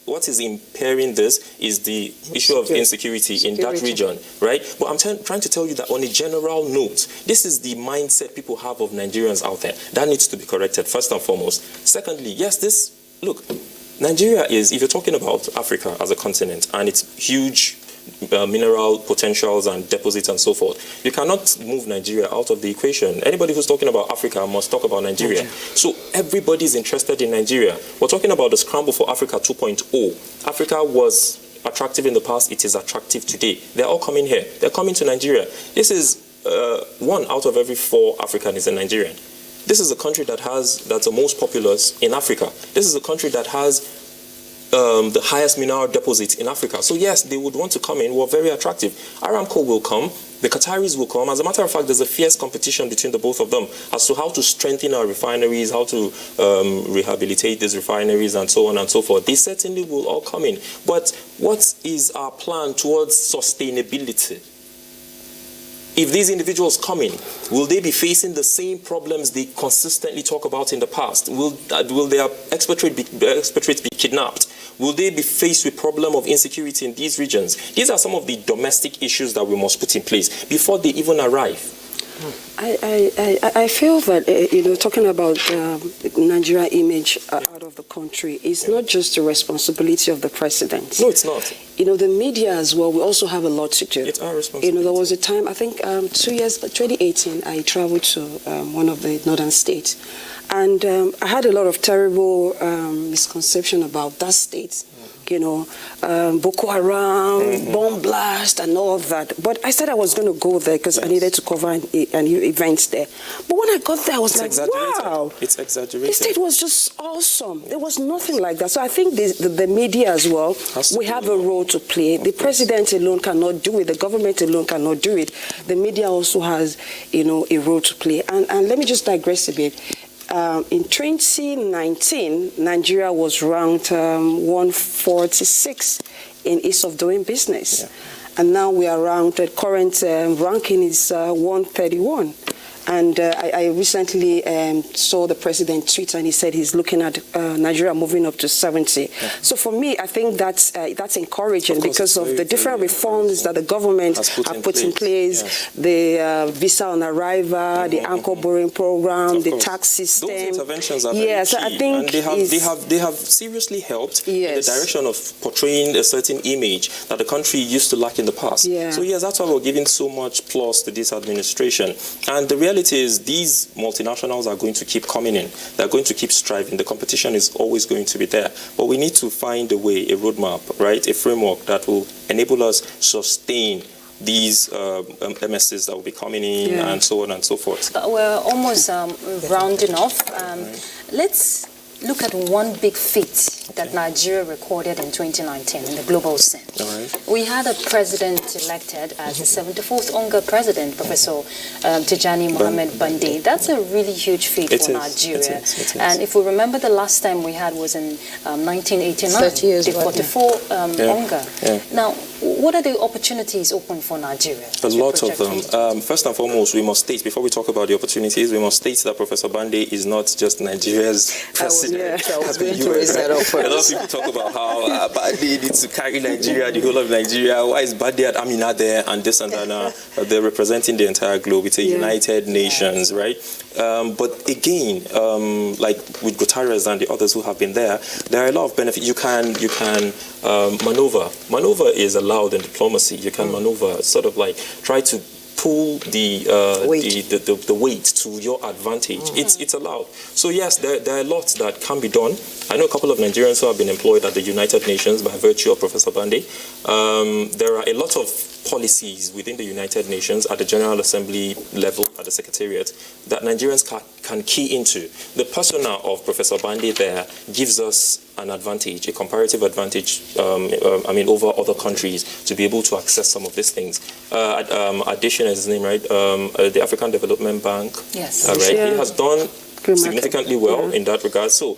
What is impairing this is the issue of insecurity in that region, right? But I'm trying to tell you that on a general note, this is the mindset people have of Nigerians out there. That needs to be corrected, first and foremost. Secondly, look, Nigeria is, if you're talking about Africa as a continent and its huge mineral potentials and deposits and so forth, you cannot move Nigeria out of the equation. Anybody who's talking about Africa must talk about Nigeria. So everybody's interested in Nigeria. We're talking about the Scramble for Africa 2.0. Africa was attractive in the past, it is attractive today. They're all coming here. They're coming to Nigeria. This is 1 out of every 4 Africans is a Nigerian. This is a country that's the most populous in Africa. This is a country that has the highest mineral deposits in Africa. So yes, they would want to come in. We're very attractive. Aramco will come. The Qataris will come. As a matter of fact, there's a fierce competition between the both of them as to how to strengthen our refineries, how to rehabilitate these refineries, and so on and so forth. They certainly will all come in. But what is our plan towards sustainability? If these individuals come in, will they be facing the same problems they consistently talk about in the past? Will their expatriates be kidnapped? Will they be faced with problem of insecurity in these regions? These are some of the domestic issues that we must put in place before they even arrive. I feel that, talking about Nigeria image out of the country is not just the responsibility of the president. No, it's not. The media as well, we also have a lot to do. It's our responsibility. There was a time, I think 2018, I traveled to one of the northern states. And I had a lot of terrible misconception about that state. Boko Haram, bomb blast, and all of that. But I said I was going to go there because I needed to cover an event there. But when I got there, I was wow. It's exaggerated. The state was just awesome. There was nothing like that. So I think the media as well, we have a role to play. The president alone cannot do it. The government alone cannot do it. The media also has, a role to play. And let me just digress a bit. In 2019, Nigeria was ranked 146 in ease of doing business. Yeah. And now we are ranked, current ranking is 131. And I recently saw the president tweet, and he said he's looking at Nigeria moving up to 70. Yeah. So for me, I think that's encouraging because of the different reforms that the government have put in place, yes. The visa on arrival, the anchor borrowing program, the tax system. Those interventions are very key, I think and they have seriously helped in the direction of portraying a certain image that the country used to lack in the past. Yeah. So yes, that's why we're giving so much plus to this administration. And the reality is these multinationals are going to keep coming in. They're going to keep striving. The competition is always going to be there. But we need to find a way, a roadmap, right? A framework that will enable us sustain these MSs that will be coming in and so on and so forth. We're almost rounding off. Let's look at one big feat that Nigeria recorded in 2019 in the global scene. Right. We had a president elected as the 74th UNGA president, Professor Tijani Mohamed Bandi. That's a really huge feat for Nigeria. It is. And if we remember, the last time we had was in 1989, the 44 UNGA. Yeah. Now, what are the opportunities open for Nigeria? A lot of them. First and foremost, we must state, before we talk about the opportunities, we must state that Professor Bande is not just Nigeria's president. I was going to raise that up first. A lot of people talk about how Bande needs to carry Nigeria, the whole of Nigeria. Why is Bande at Amina there and this and that? They're representing the entire globe. It's a United Nations, right? But again, like with Guterres and the others who have been there are a lot of benefits. You can maneuver. Maneuver is allowed in diplomacy. You can maneuver, sort of like try to pull the weight to your advantage. It's allowed. So yes, there are lots that can be done. I know a couple of Nigerians who have been employed at the United Nations by virtue of Professor Bande. There are a lot of policies within the United Nations at the General Assembly level, at the Secretariat, that Nigerians can key into. The persona of Professor Bande there gives us an advantage, a comparative advantage, over other countries to be able to access some of these things. Addition is his name, right? The African Development Bank. Yes. Right? He has done significantly well in that regard. So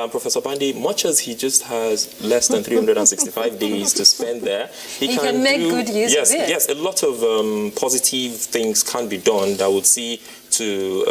Professor Bande, much as he just has less than 365 days to spend there, he can make good use of it. Yes, a lot of positive things can be done that would see to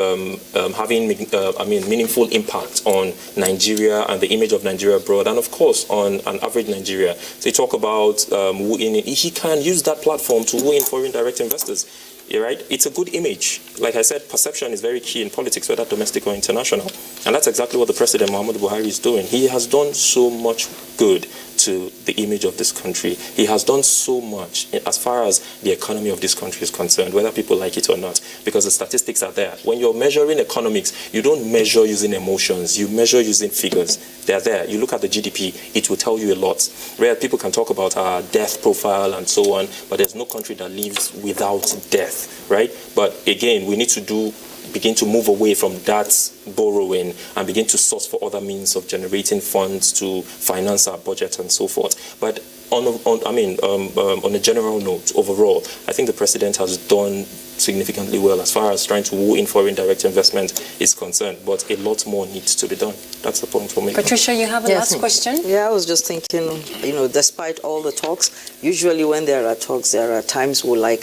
having meaningful impact on Nigeria and the image of Nigeria abroad, and of course on an average Nigeria. They talk about he can use that platform to woo in foreign direct investors. Right? It's a good image. Like I said, perception is very key in politics, whether domestic or international. And that's exactly what the President, Muhammadu Buhari, is doing. He has done so much good to the image of this country. He has done so much as far as the economy of this country is concerned, whether people like it or not, because the statistics are there. When you're measuring economics, you don't measure using emotions, you measure using figures. They're there. You look at the GDP, it will tell you a lot. Where people can talk about our death profile and so on, but there's no country that lives without death, right? But again, we need to begin to move away from that borrowing and begin to source for other means of generating funds to finance our budget and so forth. But on a general note, overall, I think the President has done significantly well as far as trying to woo in foreign direct investment is concerned, but a lot more needs to be done. That's the point for me. Patricia, you have a last question? Yeah, I was just thinking, despite all the talks, usually when there are talks, there are times where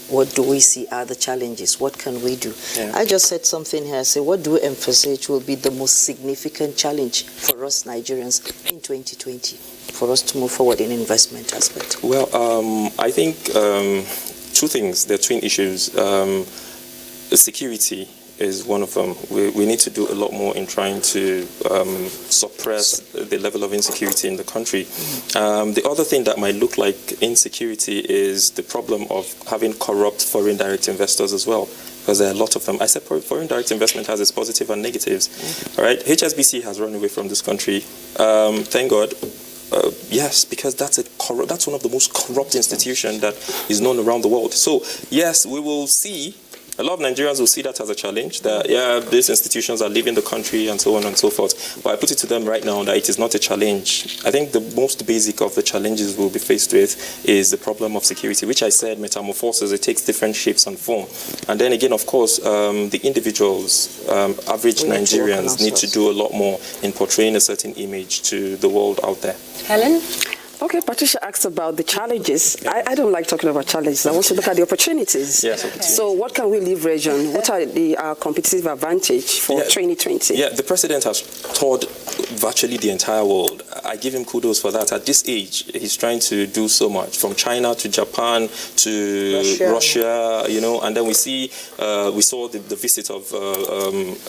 what do we see are the challenges? What can we do? Yeah. I just said something here. I said, what do we emphasize will be the most significant challenge for us Nigerians in 2020 for us to move forward in investment aspect? Well, I think two things. There are twin issues. Security is one of them. We need to do a lot more in trying to suppress the level of insecurity in the country. The other thing that might look like insecurity is the problem of having corrupt foreign direct investors as well, because there are a lot of them. I said foreign direct investment has its positives and negatives. All right, HSBC has run away from this country. Thank God. Yes, because that's one of the most corrupt institutions that is known around the world. So yes, we will see. A lot of Nigerians will see that as a challenge, that, these institutions are leaving the country and so on and so forth. But I put it to them right now that it is not a challenge. I think the most basic of the challenges we'll be faced with is the problem of security, which I said metamorphoses. It takes different shapes and form. And then again, of course, the individuals, average Nigerians, need to do a lot more in portraying a certain image to the world out there. Helen? Okay, Patricia asked about the challenges. I don't like talking about challenges. I want to look at the opportunities. Yes, okay. So what can we leverage on? What are the competitive advantage for 2020? Yeah, the President has toured virtually the entire world. I give him kudos for that. At this age, he's trying to do so much, from China to Japan to Russia, and then we saw the visit of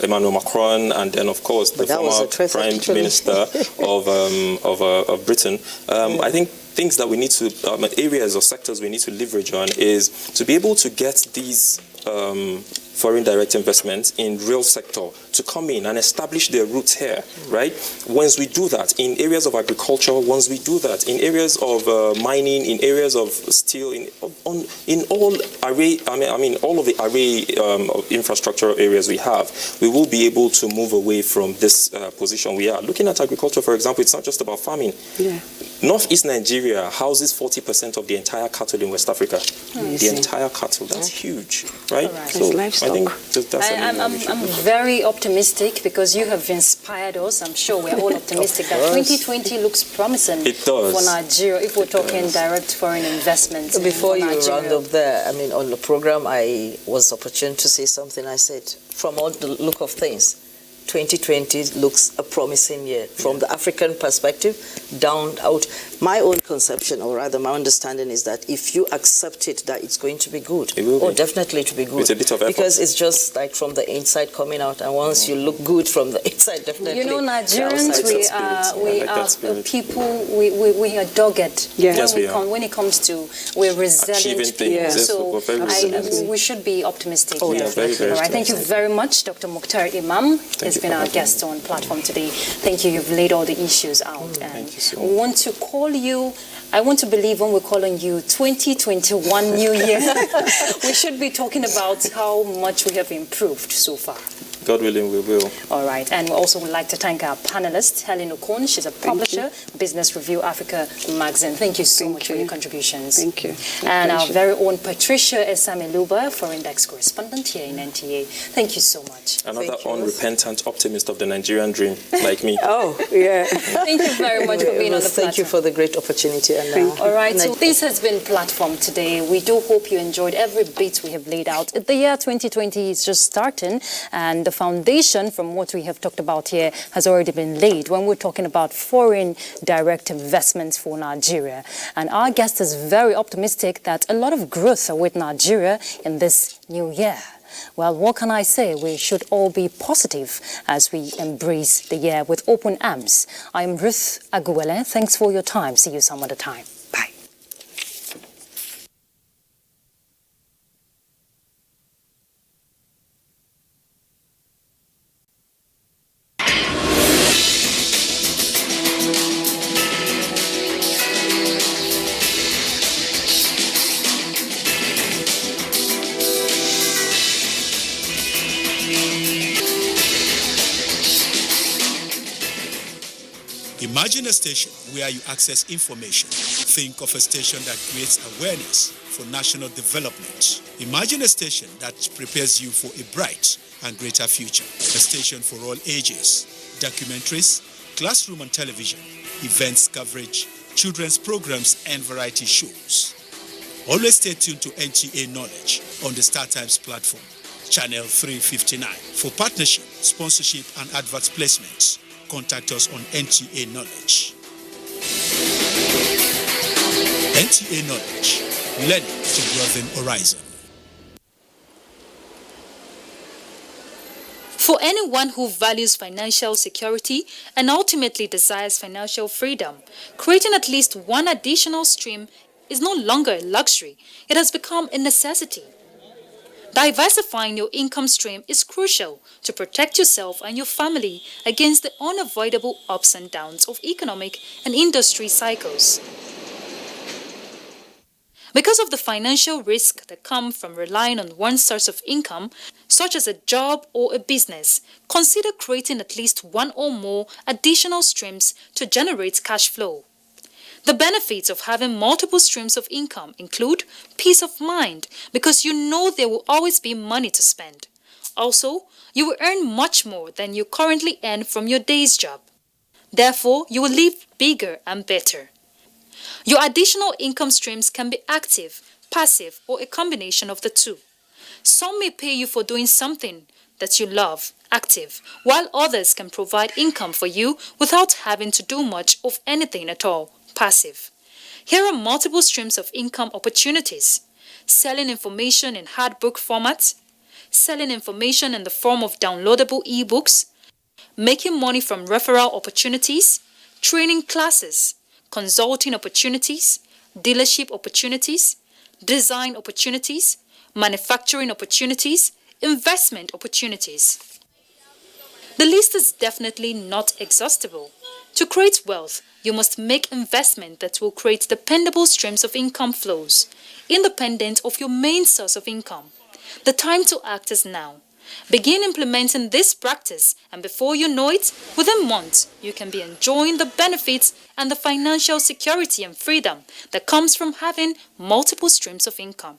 Emmanuel Macron, and then, of course, the former Prime Minister of Britain. I think things that we need to, areas or sectors we need to leverage on is to be able to get these foreign direct investments in real sector to come in and establish their roots here, right? Once we do that in areas of agriculture, once we do that in areas of mining, in areas of steel, in all array, all of the array of infrastructure areas we have, we will be able to move away from this position we are. Looking at agriculture, for example, it's not just about farming. Yeah. Northeast Nigeria houses 40% of the entire cattle in West Africa. The entire cattle, that's huge, right? Right. So I think that's I'm very optimistic because you have inspired us. I'm sure we're all optimistic that 2020 looks promising for Nigeria if we're talking direct foreign investment. So before you Nigeria. round up there, I mean, on the program, I was opportune to say something. I said, from all the look of things, 2020 looks a promising year. From the African perspective, down out. My own conception, or rather my understanding, is that if you accept it, that it's going to be good. It will be. Definitely to be good. With a bit of effort. Because it's just like from the inside coming out, and once you look good from the inside, definitely. You know, Nigerians, we are people, we are dogged. Yes, when it comes to, we're resilient people. Yeah. So we should be optimistic. Oh, yeah, very, very all right, thank you very much, Dr. Mukhtar Imam. He's been our guest on platform today. Thank you. You've laid all the issues out. And so we want to call you, I want to believe when we're calling you 2021 New Year, we should be talking about how much we have improved so far. God willing, we will. All right. And we also would like to thank our panelist, Helen Okon. She's a publisher, Business Review Africa magazine. Thank you so much for your contributions. Thank you. And our very own Patricia Esameluba, foreign desk correspondent here in NTA. Thank you so much. Another unrepentant optimist of the Nigerian dream, like me. Oh, yeah. Thank you very much for being on the platform. Thank you for the great opportunity. And, all right, so this has been Platform today. We do hope you enjoyed every bit we have laid out. The year 2020 is just starting, and the foundation from what we have talked about here has already been laid when we're talking about foreign direct investments for Nigeria. And our guest is very optimistic that a lot of growth awaits Nigeria in this new year. Well, what can I say? We should all be positive as we embrace the year with open arms. I'm Ruth Aguele. Thanks for your time. See you some other time. Bye. Imagine a station where you access information. Think of a station that creates awareness for national development. Imagine a station that prepares you for a bright and greater future. A station for all ages. Documentaries, classroom and television, events coverage, children's programs and variety shows. Always stay tuned to NTA Knowledge on the StarTimes platform, channel 359. For partnership, sponsorship and advert placements, contact us on NTA Knowledge. NTA Knowledge, learning to broaden horizon. For anyone who values financial security and ultimately desires financial freedom, creating at least one additional stream is no longer a luxury. It has become a necessity. Diversifying your income stream is crucial to protect yourself and your family against the unavoidable ups and downs of economic and industry cycles. Because of the financial risk that come from relying on one source of income, such as a job or a business, consider creating at least one or more additional streams to generate cash flow. The benefits of having multiple streams of income include peace of mind because you know there will always be money to spend. Also, you will earn much more than you currently earn from your day's job. Therefore, you will live bigger and better. Your additional income streams can be active, passive, or a combination of the two. Some may pay you for doing something that you love, active, while others can provide income for you without having to do much of anything at all, passive. Here are multiple streams of income opportunities: selling information in hard book format, selling information in the form of downloadable ebooks, making money from referral opportunities, training classes, consulting opportunities, dealership opportunities, design opportunities, manufacturing opportunities, investment opportunities. The list is definitely not exhaustible. To create wealth, you must make investment that will create dependable streams of income flows, independent of your main source of income. The time to act is now. Begin implementing this practice, and before you know it, within months, you can be enjoying the benefits and the financial security and freedom that comes from having multiple streams of income.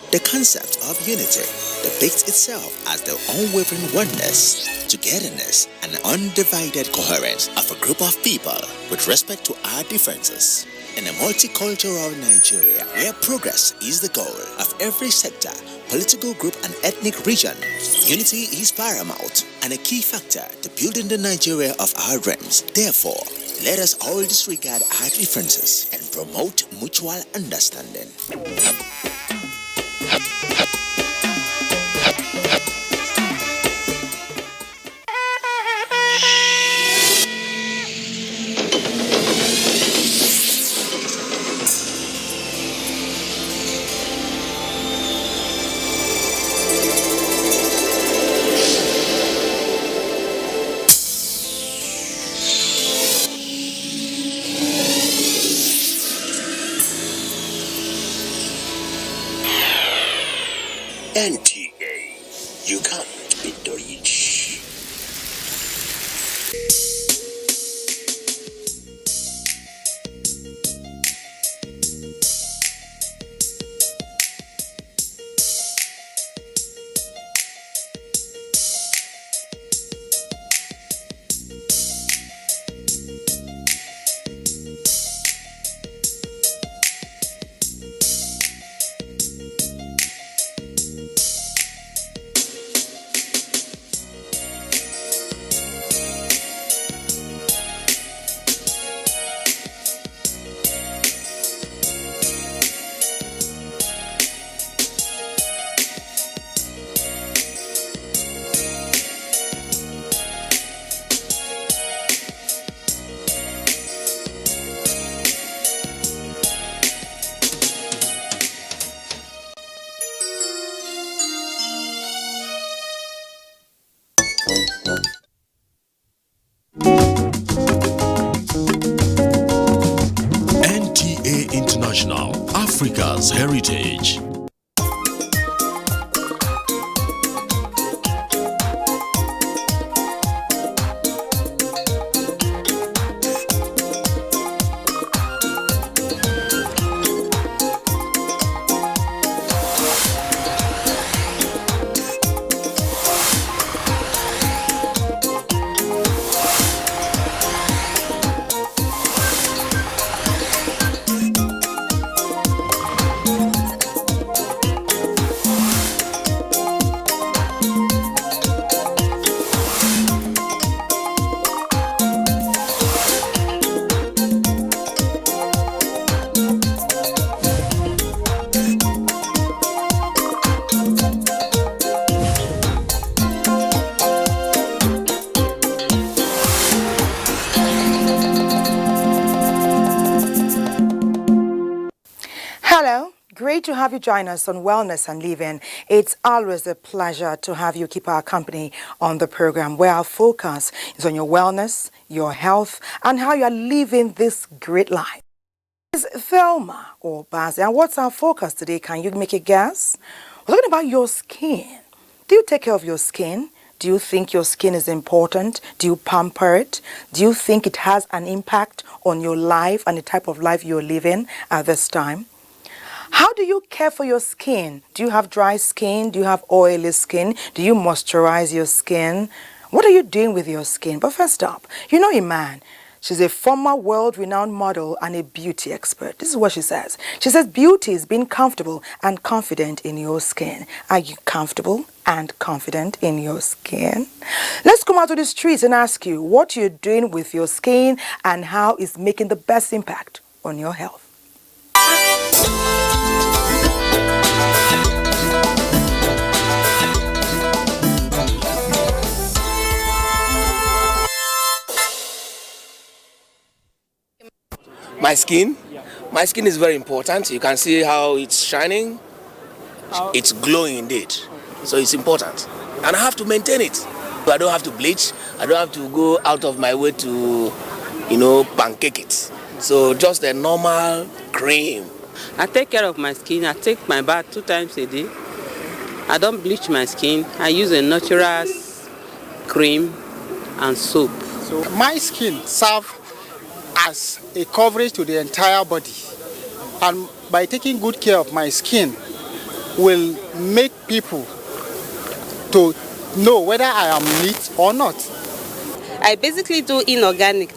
The concept of unity depicts itself as the unwavering oneness, togetherness, and undivided coherence of a group of people with respect to our differences. In a multicultural Nigeria, where progress is the goal of every sector, political group, and ethnic region, unity is paramount and a key factor to building the Nigeria of our dreams. Therefore, let us all disregard our differences and promote mutual understanding. NTA, you can't beat the rich. NTA International, Africa's heritage. Hello, great to have you join us on Wellness and Living. It's always a pleasure to have you keep our company on the program where our focus is on your wellness, your health, and how you are living this great life. It's Thelma or Bazi, and what's our focus today? Can you make a guess? We're talking about your skin. Do you take care of your skin? Do you think your skin is important? Do you pamper it? Do you think it has an impact on your life and the type of life you're living at this time? How do you care for your skin? Do you have dry skin? Do you have oily skin? Do you moisturize your skin? What are you doing with your skin? But first up, you know Iman. She's a former world-renowned model and a beauty expert. This is what she says. She says beauty is being comfortable and confident in your skin. Are you comfortable and confident in your skin? Let's come out to the streets and ask you what you're doing with your skin and how it's making the best impact on your health. My skin is very important. You can see how it's shining. It's glowing indeed. So it's important. And I have to maintain it. I don't have to bleach. I don't have to go out of my way to pancake it. So just a normal cream. I take care of my skin. I take my bath 2 times a day. I don't bleach my skin. I use a natural cream and soap. So my skin serves as a coverage to the entire body. And by taking good care of my skin will make people to know whether I am neat or not. I basically do unorganic.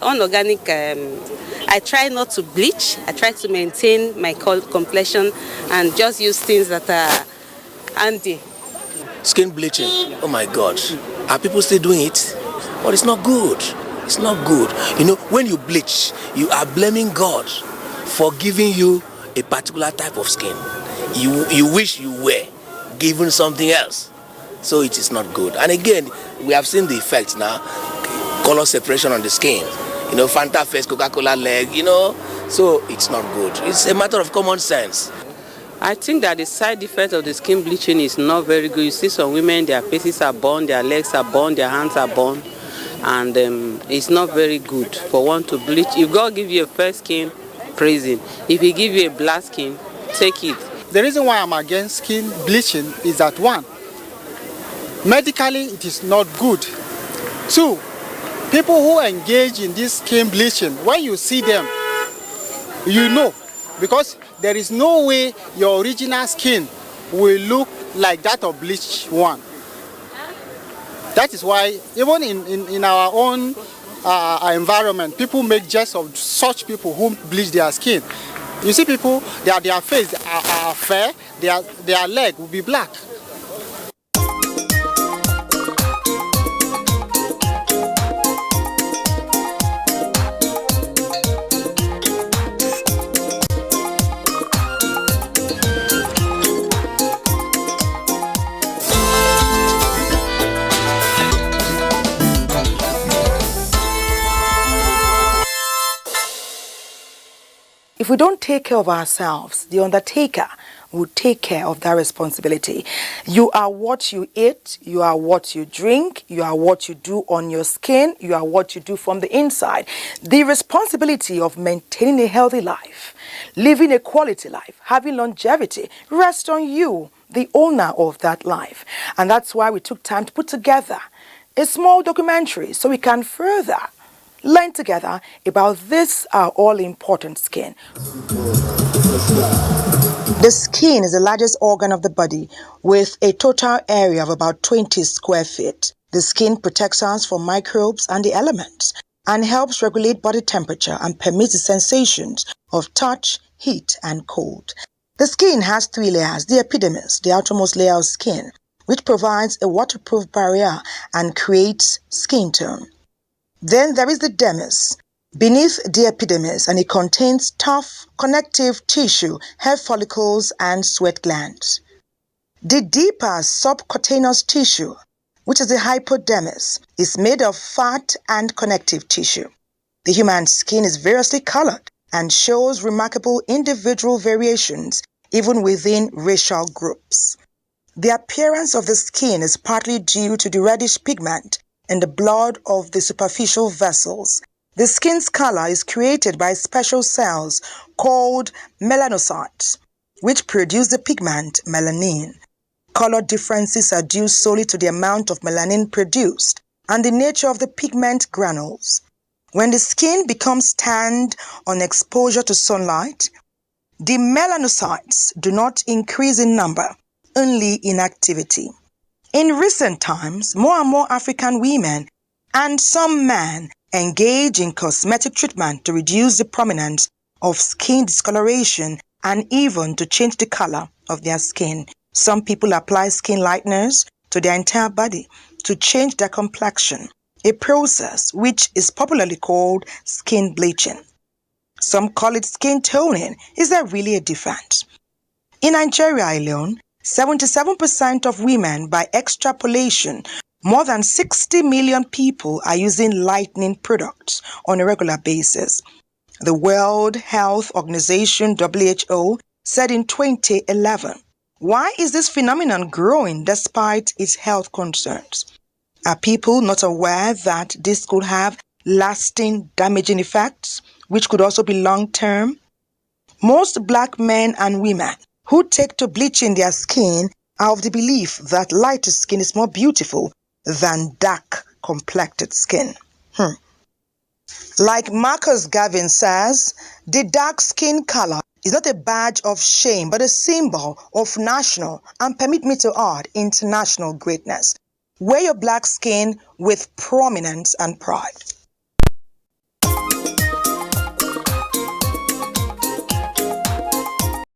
I try not to bleach. I try to maintain my complexion and just use things that are handy. Skin bleaching, oh my God. Are people still doing it? But it's not good. It's not good. When you bleach, you are blaming God for giving you a particular type of skin. You wish you were given something else. So it is not good. And again, we have seen the effects now. Color separation on the skin. Fanta face, Coca-Cola leg, So it's not good. It's a matter of common sense. I think that the side effect of the skin bleaching is not very good. You see some women, their faces are burned, their legs are burned, their hands are burned. And it's not very good for one to bleach. If God give you a fair skin, praise Him. If He give you a black skin, take it. The reason why I'm against skin bleaching is that 1, medically it is not good. 2, people who engage in this skin bleaching, when you see them, because there is no way your original skin will look like that of bleached one. That is why even in our own environment, people make jest of such people who bleach their skin. You see people, their face are fair, their leg will be black. If we don't take care of ourselves, the undertaker will take care of that responsibility. You are what you eat, you are what you drink, you are what you do on your skin, you are what you do from the inside. The responsibility of maintaining a healthy life, living a quality life, having longevity rests on you, the owner of that life. And that's why we took time to put together a small documentary so we can further learn together about this all-important skin. The skin is the largest organ of the body with a total area of about 20 square feet. The skin protects us from microbes and the elements and helps regulate body temperature and permits the sensations of touch, heat, and cold. The skin has 3 layers: the epidermis, the outermost layer of skin, which provides a waterproof barrier and creates skin tone. Then there is the dermis, beneath the epidermis, and it contains tough connective tissue, hair follicles, and sweat glands. The deeper subcutaneous tissue, which is the hypodermis, is made of fat and connective tissue. The human skin is variously colored and shows remarkable individual variations even within racial groups. The appearance of the skin is partly due to the reddish pigment in the blood of the superficial vessels. The skin's color is created by special cells called melanocytes, which produce the pigment melanin. Color differences are due solely to the amount of melanin produced and the nature of the pigment granules. When the skin becomes tanned on exposure to sunlight, the melanocytes do not increase in number, only in activity. In recent times, more and more African women and some men engage in cosmetic treatment to reduce the prominence of skin discoloration and even to change the color of their skin. Some people apply skin lighteners to their entire body to change their complexion, a process which is popularly called skin bleaching. Some call it skin toning. Is there really a difference? In Nigeria alone, 77% of women, by extrapolation, more than 60 million people are using lightening products on a regular basis. The World Health Organization, WHO, said in 2011. Why is this phenomenon growing despite its health concerns? Are people not aware that this could have lasting damaging effects, which could also be long-term. Most black men and women who take to bleaching their skin are of the belief that lighter skin is more beautiful than dark complected skin. Like Marcus Garvin says, the dark skin color is not a badge of shame but a symbol of national and, permit me to add, international greatness. Wear your black skin with prominence and pride.